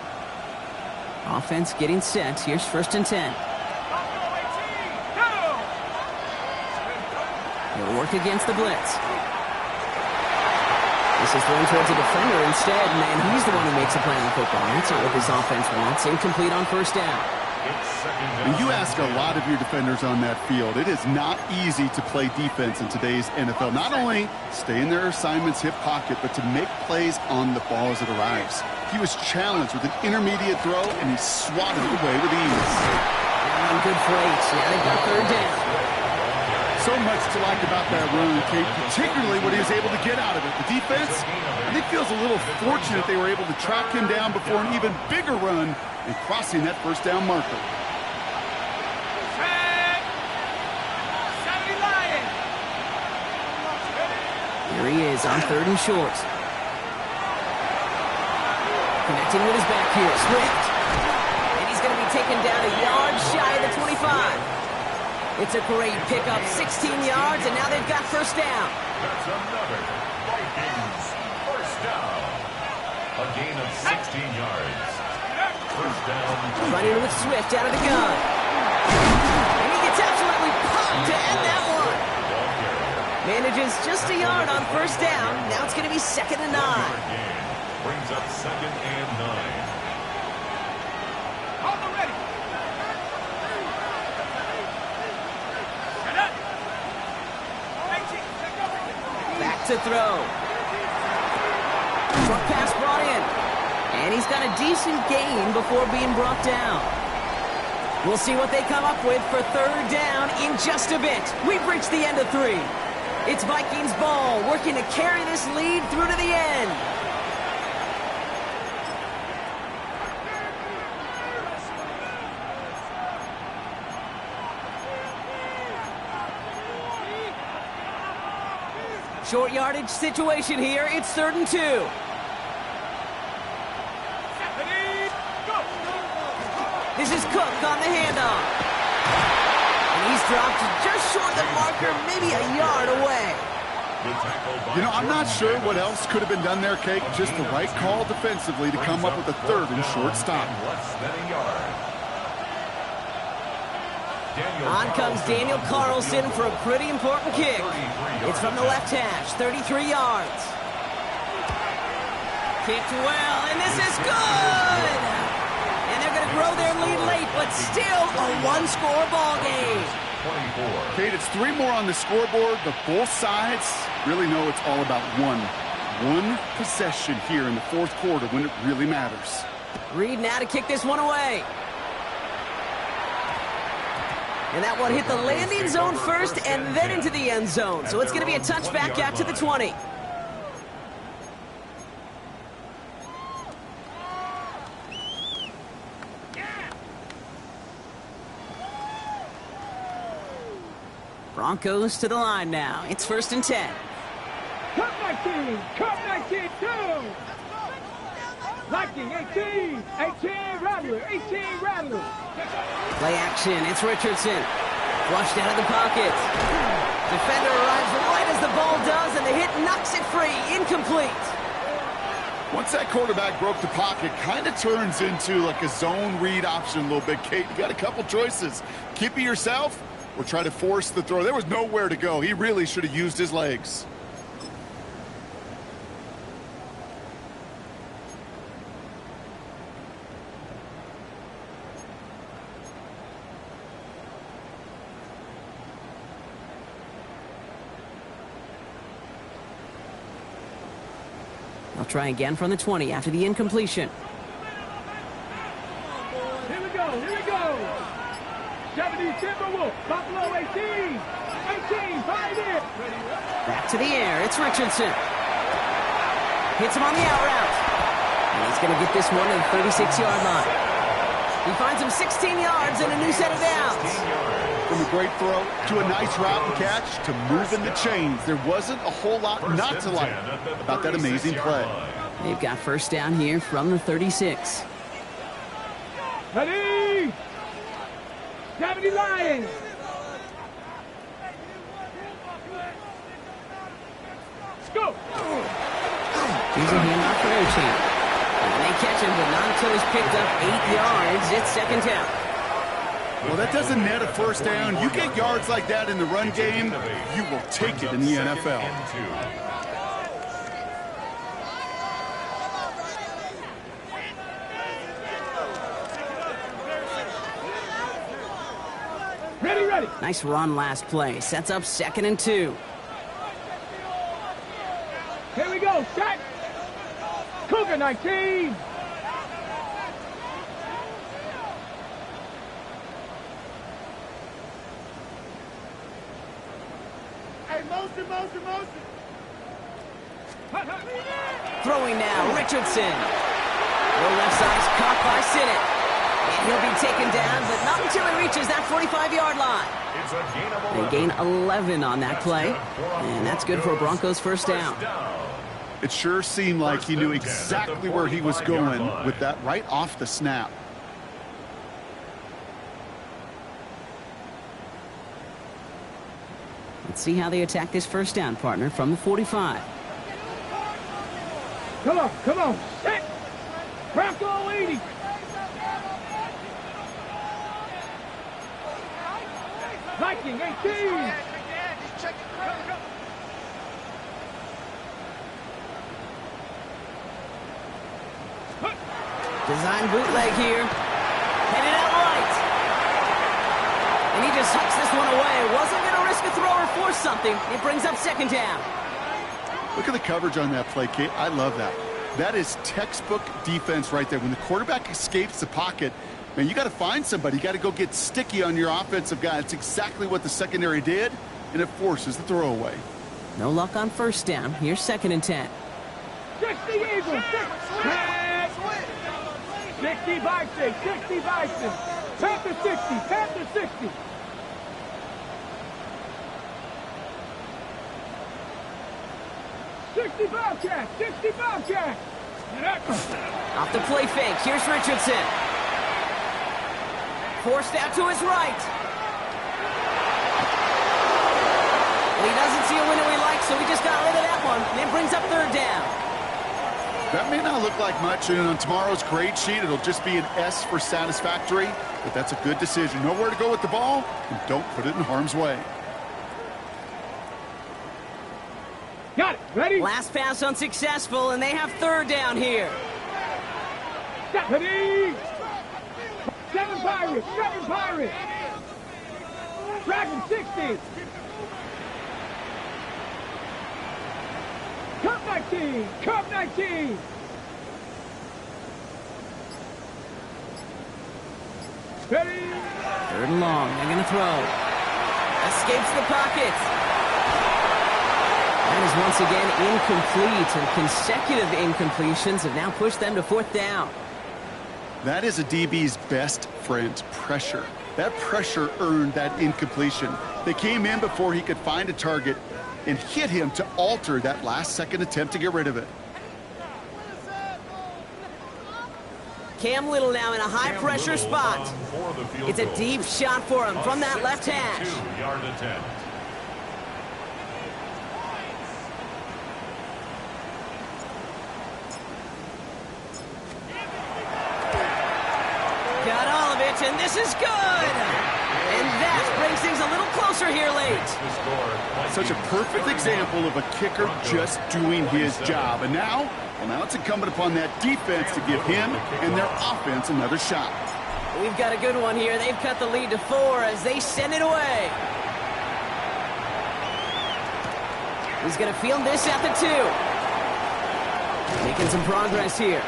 Offense getting set. Here's 1st and 10. He'll work against the blitz. This is thrown towards a defender instead, and he's the one who makes a play on the football. That's not what this offense wants. Incomplete on 1st down. And you ask a lot of your defenders on that field. It is not easy to play defense in today's NFL. Not only stay in their assignment's hip pocket, but to make plays on the ball as it arrives. He was challenged with an intermediate throw, and he swatted it away with ease. And good plays. Now they've got third down. So much to like about that run, Kate, particularly what he was able to get out of it. The defense, I think, feels a little fortunate they were able to track him down before an even bigger run and crossing that first down marker. Here he is on third and short. Connecting with his back here, Swift. And he's going to be taken down a yard shy of the 25. It's a great pickup, 16 yards, and now they've got first down. That's another Vikings first down. A gain of 16 yards. First down. Running with Swift out of the gun. And he gets absolutely pumped to end that one. Manages just a yard on first down. Now it's going to be 2nd and 9. Brings up 2nd and 9. Back to throw. Short pass brought in. And he's got a decent gain before being brought down. We'll see what they come up with for third down in just a bit. We've reached the end of 3. It's Vikings ball, working to carry this lead through to the end. Short yardage situation here. It's 3rd and 2. This is Cook on the handoff. And he's dropped just short of the marker, maybe a yard away. You know, I'm not sure what else could have been done there, Kate. Just the right call defensively to come up with a 3rd and short stop. On comes Daniel Carlson for a pretty important kick. It's from the left hash, 33 yards. Kicked well, and this is good! And they're going to grow their lead late, but still a one-score ball game. Kate, it's 3 more on the scoreboard, but both sides really know it's all about one possession here in the 4th quarter when it really matters. Reed now to kick this one away. And that one hit the landing zone first and then into the end zone. So it's going to be a touchback out to the 20. Broncos to the line now. It's 1st and 10. Cut 19, cut 19, 2. Viking 18, 18 Rattler, 18 Rattler. Play action, it's Richardson. Flushed out of the pocket. Defender arrives right as the ball does, and the hit knocks it free. Incomplete. Once that quarterback broke the pocket, kind of turns into like a zone read option a little bit, Kate. You got a couple choices. Keep it yourself or try to force the throw. There was nowhere to go. He really should have used his legs. They'll try again from the 20 after the incompletion. Here we go, here we go. 70 Timberwolf, Buffalo 18, 18, find it. Back to the air, it's Richardson. Hits him on the out route. And he's going to get this one to the 36-yard line. He finds him 16 yards and a new set of downs. From a great throw to a nice route and catch to moving the chains. There wasn't a whole lot not to like about that amazing play. They've got first down here from the 36. Ready? 70 Lions. Let's go. Here's a handoff for Ocean. And they catch him, but not until he's picked up 8 yards. It's 2nd down. Well, that doesn't net a first down. You get yards like that in the run game, you will take it in the NFL. Ready, ready. Nice run last play. Sets up 2nd and 2. Here we go, set. Cougar 19, Throwing now, Richardson. The left side is caught by Sinnott. And he'll be taken down, but not until he reaches that 45-yard line. They gain 11 on that play, and that's good for a Broncos first down. It sure seemed like he knew exactly where he was going with that right off the snap. Let's see how they attack this first down, partner, from the 45. Come on. Set. Bronco leading. Viking 18. Design bootleg here. Headed out right. And he just hucks this one away. Wasn't going to risk a throw or force something. It brings up second down. Look at the coverage on that play, Kate. I love that. That is textbook defense right there. When the quarterback escapes the pocket, man, you got to find somebody. You got to go get sticky on your offensive guy. It's exactly what the secondary did, and it forces the throwaway. No luck on first down. Here's second and 10. 60 Eagles. 60 Vikings. 60 Vikings. Panther 60. Panther 60. Bobcats. 60 Bobcats. Off the play fake. Here's Richardson. Forced out to his right. Well, he doesn't see a window he likes, so he just got rid of that one. And it brings up third down. That may not look like much, and on tomorrow's grade sheet, it'll just be an S for satisfactory, but that's a good decision. Know where to go with the ball, and don't put it in harm's way. Got it. Ready? Last pass unsuccessful, and they have third down here. Ready? 7 Pirates. 7 Pirates. Dragon 60. Cup 19. Cup 19. Ready? Third and long. They're going to throw. Escapes the pocket. That is once again incomplete, and consecutive incompletions have now pushed them to fourth down. That is a DB's best friend, pressure. That pressure earned that incompletion. They came in before he could find a target and hit him to alter that last-second attempt to get rid of it. Cam Little now in a high-pressure spot. It's a deep shot for him from that left hash. 62-yard attempt. Got all of it, and this is good. And that brings things a little closer here late. Such a perfect example of a kicker just doing his job. And now it's incumbent upon that defense to give him and their offense another shot. We've got a good one here. They've cut the lead to 4 as they send it away. He's going to field this at the 2. Making some progress here.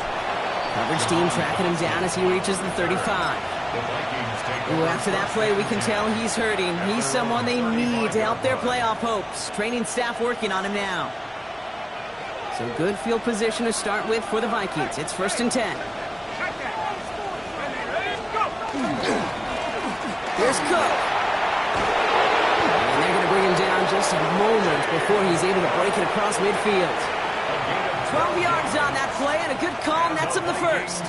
Coverage team tracking him down as he reaches the 35. Ooh, after that play, we can tell he's hurting. He's someone they need to help their playoff hopes. Training staff working on him now. So good field position to start with for the Vikings. It's first and 10. Here's Cook. And they're going to bring him down just a moment before he's able to break it across midfield. 12 yards on that play, and a good call nets him the first.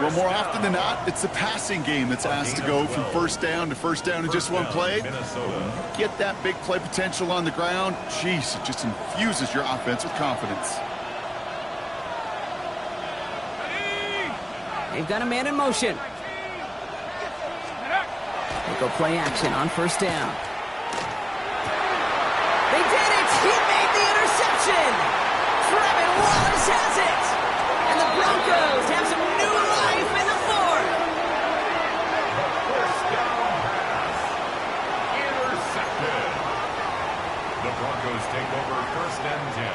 Well, more often than not, it's the passing game that's asked to go from first down to first down in just one play. Get that big play potential on the ground. Jeez, it just infuses your offense with confidence. They've got a man in motion. They go play action on first down. They did it! He made the interception! Trevin Wallace has it! And the Broncos have some new life in the fourth! First down pass. Intercepted. The Broncos take over first and 10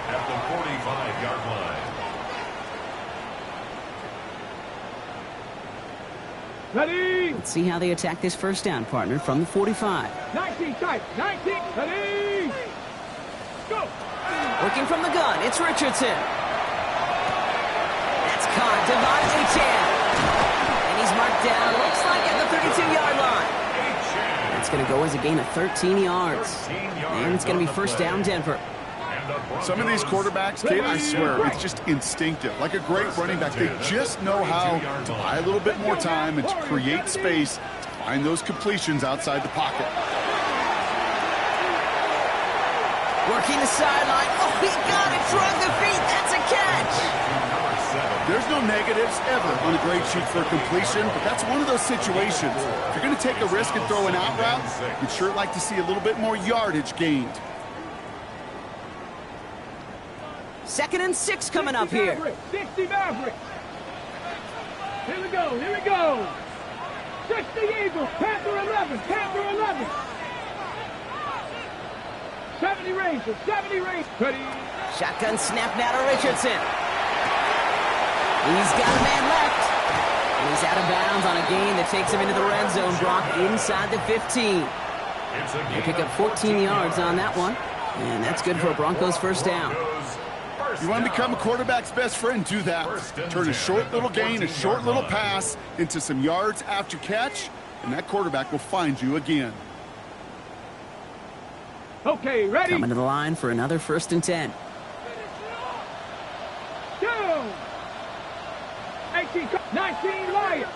at the 45-yard line. Ready. Let's see how they attack this first down, partner, from the 45. 19 tight. 19. Ready. Go. Working from the gun, it's Richardson. That's caught. Devon Achane. And he's marked down, looks like at the 32-yard line. That's going to go as a gain of 13 yards. And it's going to be first down, Denver. Some of these quarterbacks, Kate, I swear, it's just instinctive. Like a great running back, they just know how to buy a little bit more time and to create space to find those completions outside the pocket. Working the sideline. Oh, he got it. Drug the feet. That's a catch. There's no negatives ever on a grade sheet for a completion, but that's one of those situations. If you're going to take a risk and throw an out route, you'd sure like to see a little bit more yardage gained. 2nd and 6 coming up here. 60 Mavericks. Here we go. Here we go. 60 Eagles. Panther 11. Panther 11. 70 Rangers. 70 Rangers. Ready. Shotgun snap now to Richardson. He's got a man left. And he's out of bounds on a gain that takes him into the red zone, Brock, inside the 15. They pick up 14 yards on that one. And that's good for a Broncos first down. You want to become a quarterback's best friend, do that. Turn a short little gain, a short little pass into some yards after catch, and that quarterback will find you again. Okay, ready. Coming to the line for another 1st and 10. Go. 18, 19 Lions.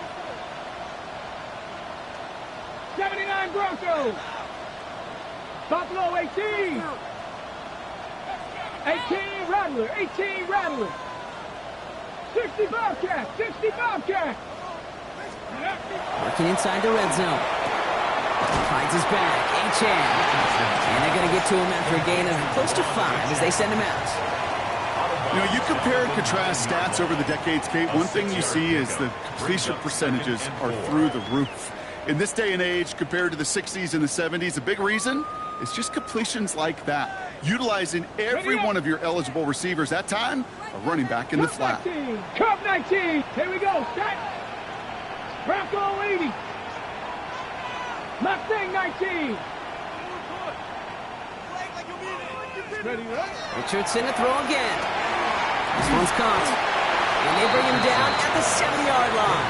79 Broncos. Buffalo 18. 18 Rattler. 18 Rattler. 60 Bobcats. 60 Bobcats. Working inside the red zone. Finds his back. Achane. And they're going to get to him after a gain of close to 5 as they send him out. You know, you compare and contrast stats over the decades, Kate. One thing you see is the completion percentages are through the roof. In this day and age, compared to the 60s and the 70s, a big reason is just completions like that. Utilizing every one of your eligible receivers. That time, a running back in the flat. Cup 19. Here we go. Set. Bronco 80. Mustang 19. Ready, Richardson to throw again. This one's caught. And they bring him down at the 7-yard line.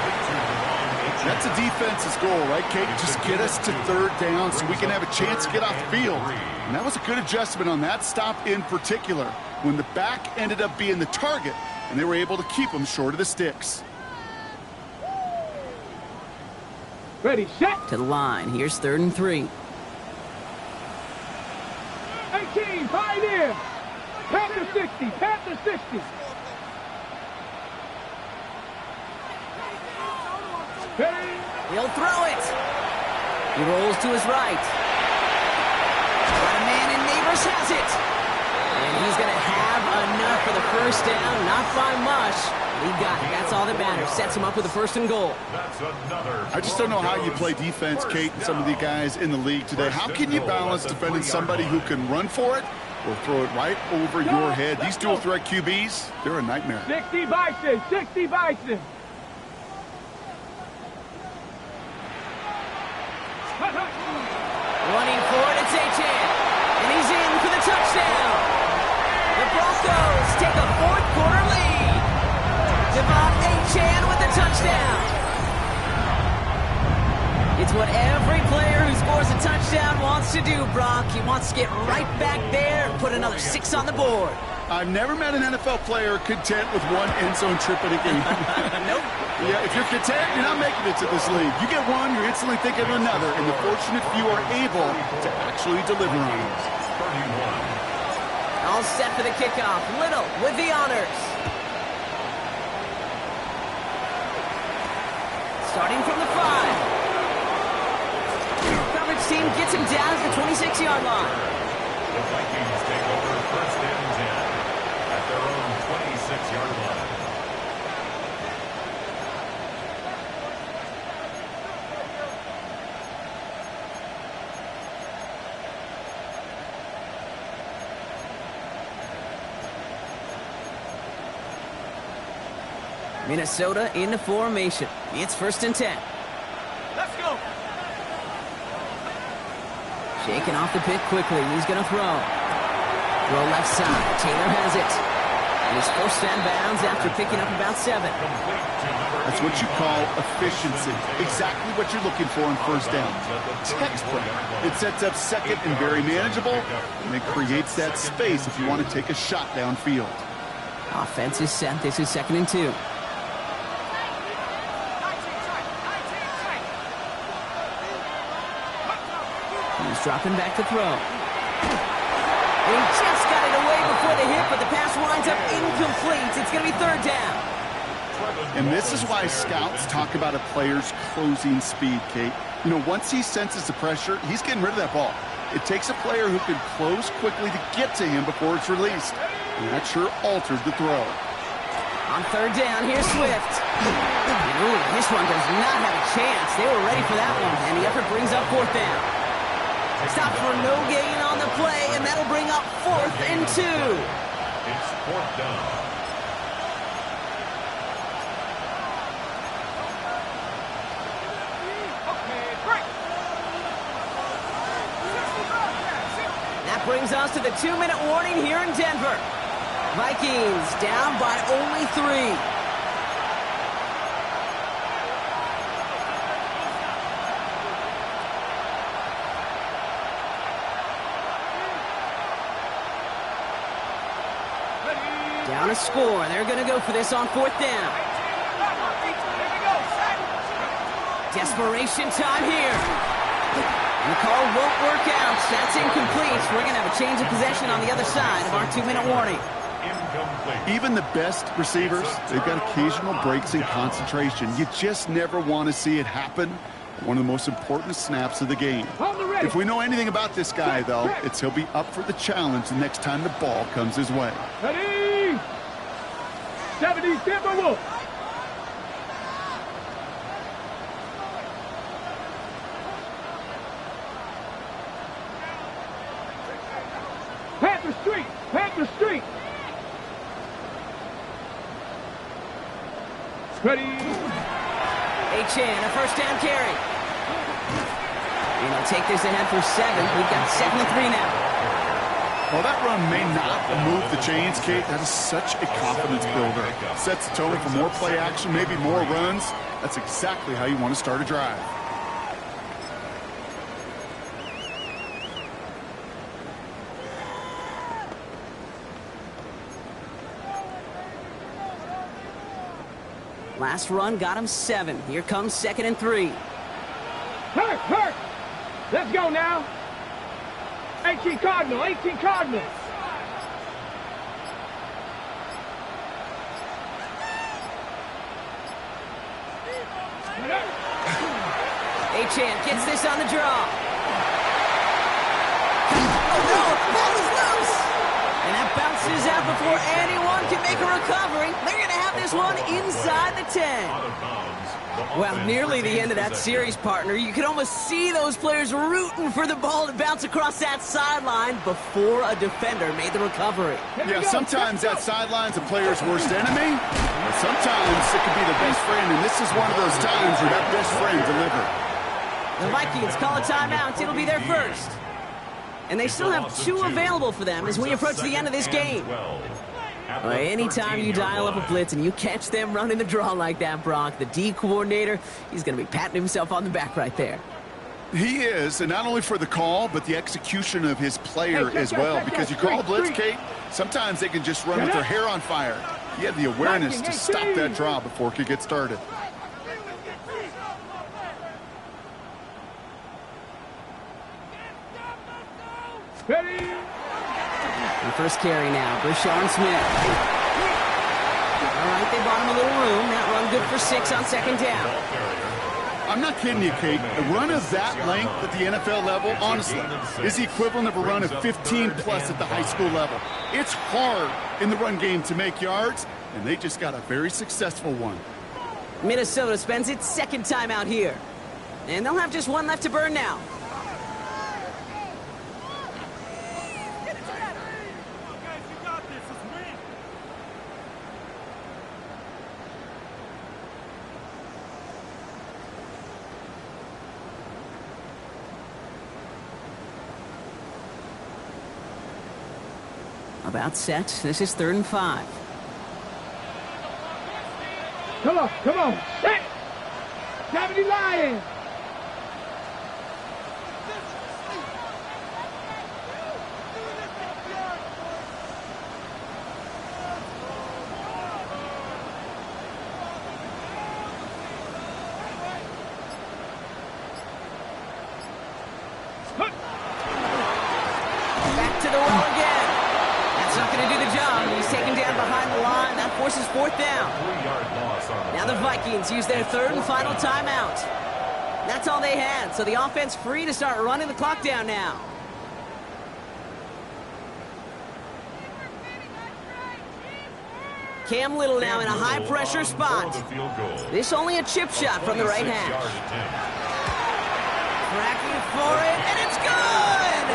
That's a defense's goal, right, Kate? Just get us to 3rd down so we can have a chance to get off the field. And that was a good adjustment on that stop in particular, when the back ended up being the target, and they were able to keep him short of the sticks. Ready, set. To the line. Here's 3rd and 3. 18, Pioneer. Panther 60, Panther 60. He'll throw it. He rolls to his right. Got a man, and Neighbors has it. And he's going to have enough for the first down. Not by much. He got it. That's all that matters. Sets him up with a 1st and goal. I just don't know how you play defense, Kate, and some of the guys in the league today. How can you balance defending somebody who can run for it or throw it right over your head? These dual threat QBs, they're a nightmare. 60 Bison, 60 Bison. Running for it, it's Achane. And he's in for the touchdown. The Broncos take a 4th-quarter lead. Devon Achane with the touchdown. It's what every player who scores a touchdown wants to do, Brock. He wants to get right back there and put another 6 on the board. I've never met an NFL player content with one end zone trip in a game. Nope. Yeah, if you're content, you're not making it to this league. You get one, you're instantly thinking of another, and the fortunate few are able to actually deliver on it. All set for the kickoff. Little with the honors. Starting from the 5. Coverage team gets him down at the 26-yard line. The Vikings take over 1st and 10 at their own 26-yard line. Minnesota in the formation. It's 1st and 10. Shaking off the pick quickly. He's going to throw. Throw left side. Taylor has it. And he's forced out of bounds after picking up about 7. That's what you call efficiency. Exactly what you're looking for in first down. Textbook. It sets up second and very manageable, and it creates that space if you want to take a shot downfield. Offense is set. This is 2nd and 2. He's dropping back to throw. And he just got it away before the hit, but the pass winds up incomplete. It's going to be 3rd down. And this is why scouts talk about a player's closing speed, Kate. You know, once he senses the pressure, he's getting rid of that ball. It takes a player who can close quickly to get to him before it's released. And that sure alters the throw. On 3rd down, here's Swift. Ooh, this one does not have a chance. They were ready for that one, and the effort brings up 4th down. Stop for no gain on the play, and that'll bring up 4th and 2. It's 4th down. That brings us to the 2-minute warning here in Denver. Vikings down by only 3. Down a score. They're going to go for this on 4th down. Desperation time here. The call won't work out. That's incomplete. We're going to have a change of possession on the other side of our 2-minute warning. Even the best receivers, they've got occasional breaks in concentration. You just never want to see it happen. One of the most important snaps of the game. If we know anything about this guy, though, it's he'll be up for the challenge the next time the ball comes his way. Ready? 70 Timberwolves. Panther Street. Panther Street. Ready? A-Chan, a 1st down carry. And he'll take this ahead for 7. We've got 2nd and 3 now. Well, that run may not move the chains, Kate. That is such a confidence builder. Sets the tone for more play action, maybe more runs. That's exactly how you want to start a drive. Last run got him 7. Here comes 2nd and 3. Hurt! Let's go now. 18 Cardinal, 18 Cardinal. A-Chan gets this on the draw. Oh no, ball is loose. And that bounces out before anyone can make a recovery. They're going to have this one inside the 10. Well, nearly the end of that series, partner. You can almost see those players rooting for the ball to bounce across that sideline before a defender made the recovery. Yeah, sometimes that sideline's a player's worst enemy, but sometimes it can be the best friend, and this is one of those times where that best friend delivered. The Vikings call a timeout. It'll be their first. And they still have 2 available for them as we approach the end of this game. Well, anytime you dial up a blitz and you catch them running the draw like that, Brock, the D coordinator, he's going to be patting himself on the back right there. He is, and not only for the call, but the execution of his player as well. Because you call a blitz, Kate, sometimes they can just run with their hair on fire. He had the awareness to stop that draw before it could get started. Ready? The first carry now, Brashard Smith. All right, they bought him a little room. That run good for 6 on 2nd down. I'm not kidding you, Kate. A run of that length at the NFL level, honestly, is the equivalent of a run of 15-plus at the high school level. It's hard in the run game to make yards, and they just got a very successful one. Minnesota spends its 2nd time out here. And they'll have just 1 left to burn now. About set. This is 3rd and 5. Come on, come on. Set. 70 Lions. Back to the well again. That's not going to do the job. He's taken down behind the line. That forces 4th down. 3-yard loss on the Now the Vikings use their 3rd and final timeout. That's all they had, so the offense free to start running the clock down now. Cam Little now in a high-pressure spot. This only a chip shot from the right hash. Cracking for it, and it's good!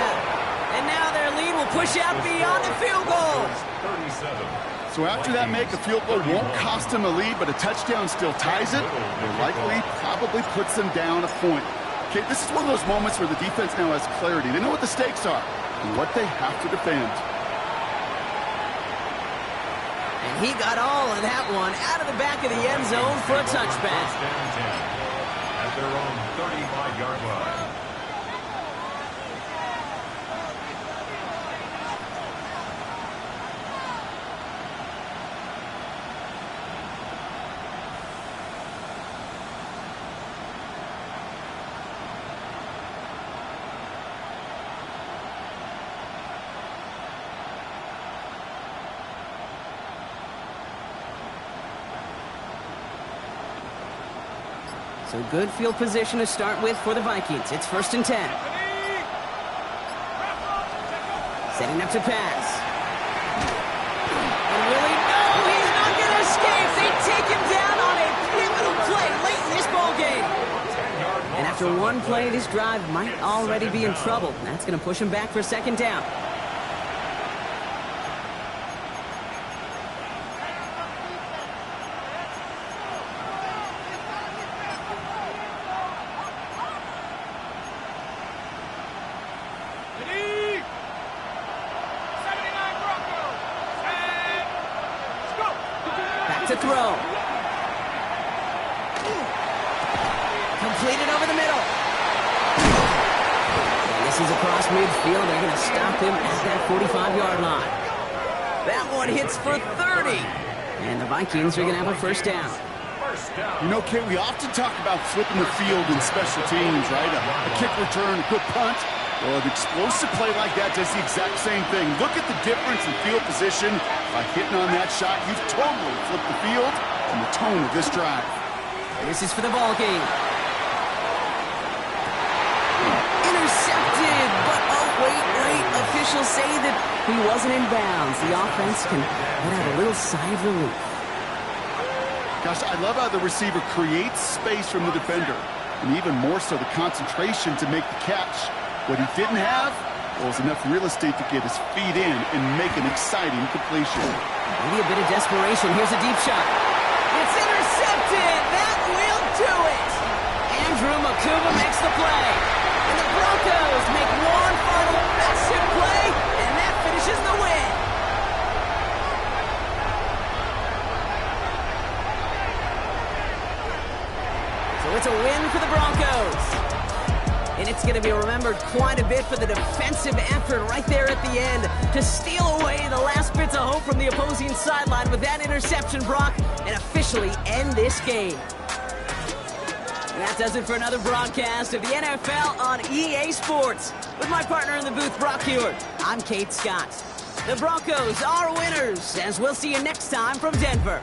And now their lead will push out beyond the field goal. 37. So after that make, a field goal won't cost them a lead, but a touchdown still ties it. It likely probably puts them down a point. Okay, this is one of those moments where the defense now has clarity. They know what the stakes are and what they have to defend. And he got all of that one out of the back of the end zone for a touchback. First and 10 at their own 35-yard line. So good field position to start with for the Vikings. It's 1st and 10. Setting up to pass. And will he? No, he's not going to escape. They take him down on a pivotal play late in this ballgame. And after one play, this drive might already be in trouble. That's going to push him back for 2nd down. To throw. Completed over the middle. And this is across midfield. They're going to stop him at that 45-yard line. That one hits for 30. And the Vikings are going to have a 1st down. You know, Kate, we often talk about flipping the field in special teams, right? A kick return, a good punt. Well, an explosive play like that does the exact same thing. Look at the difference in field position. By hitting on that shot, you've totally flipped the field and the tone of this drive. This is for the ball game. Intercepted, but oh, wait. Officials say that he wasn't in bounds. The offense can let out a little sigh of relief. Gosh, I love how the receiver creates space from the defender, and even more so the concentration to make the catch. What he didn't have was enough real estate to get his feet in and make an exciting completion. Maybe a bit of desperation. Here's a deep shot. It's intercepted. That will do it. Andrew Makuba makes the play. And the Broncos make one final massive play, and that finishes the win. So it's a win for the Broncos. And it's going to be remembered quite a bit for the defensive effort right there at the end to steal away the last bits of hope from the opposing sideline with that interception, Brock, and officially end this game. And that does it for another broadcast of the NFL on EA Sports. With my partner in the booth, Brock Hewitt, I'm Kate Scott. The Broncos are winners, as we'll see you next time from Denver.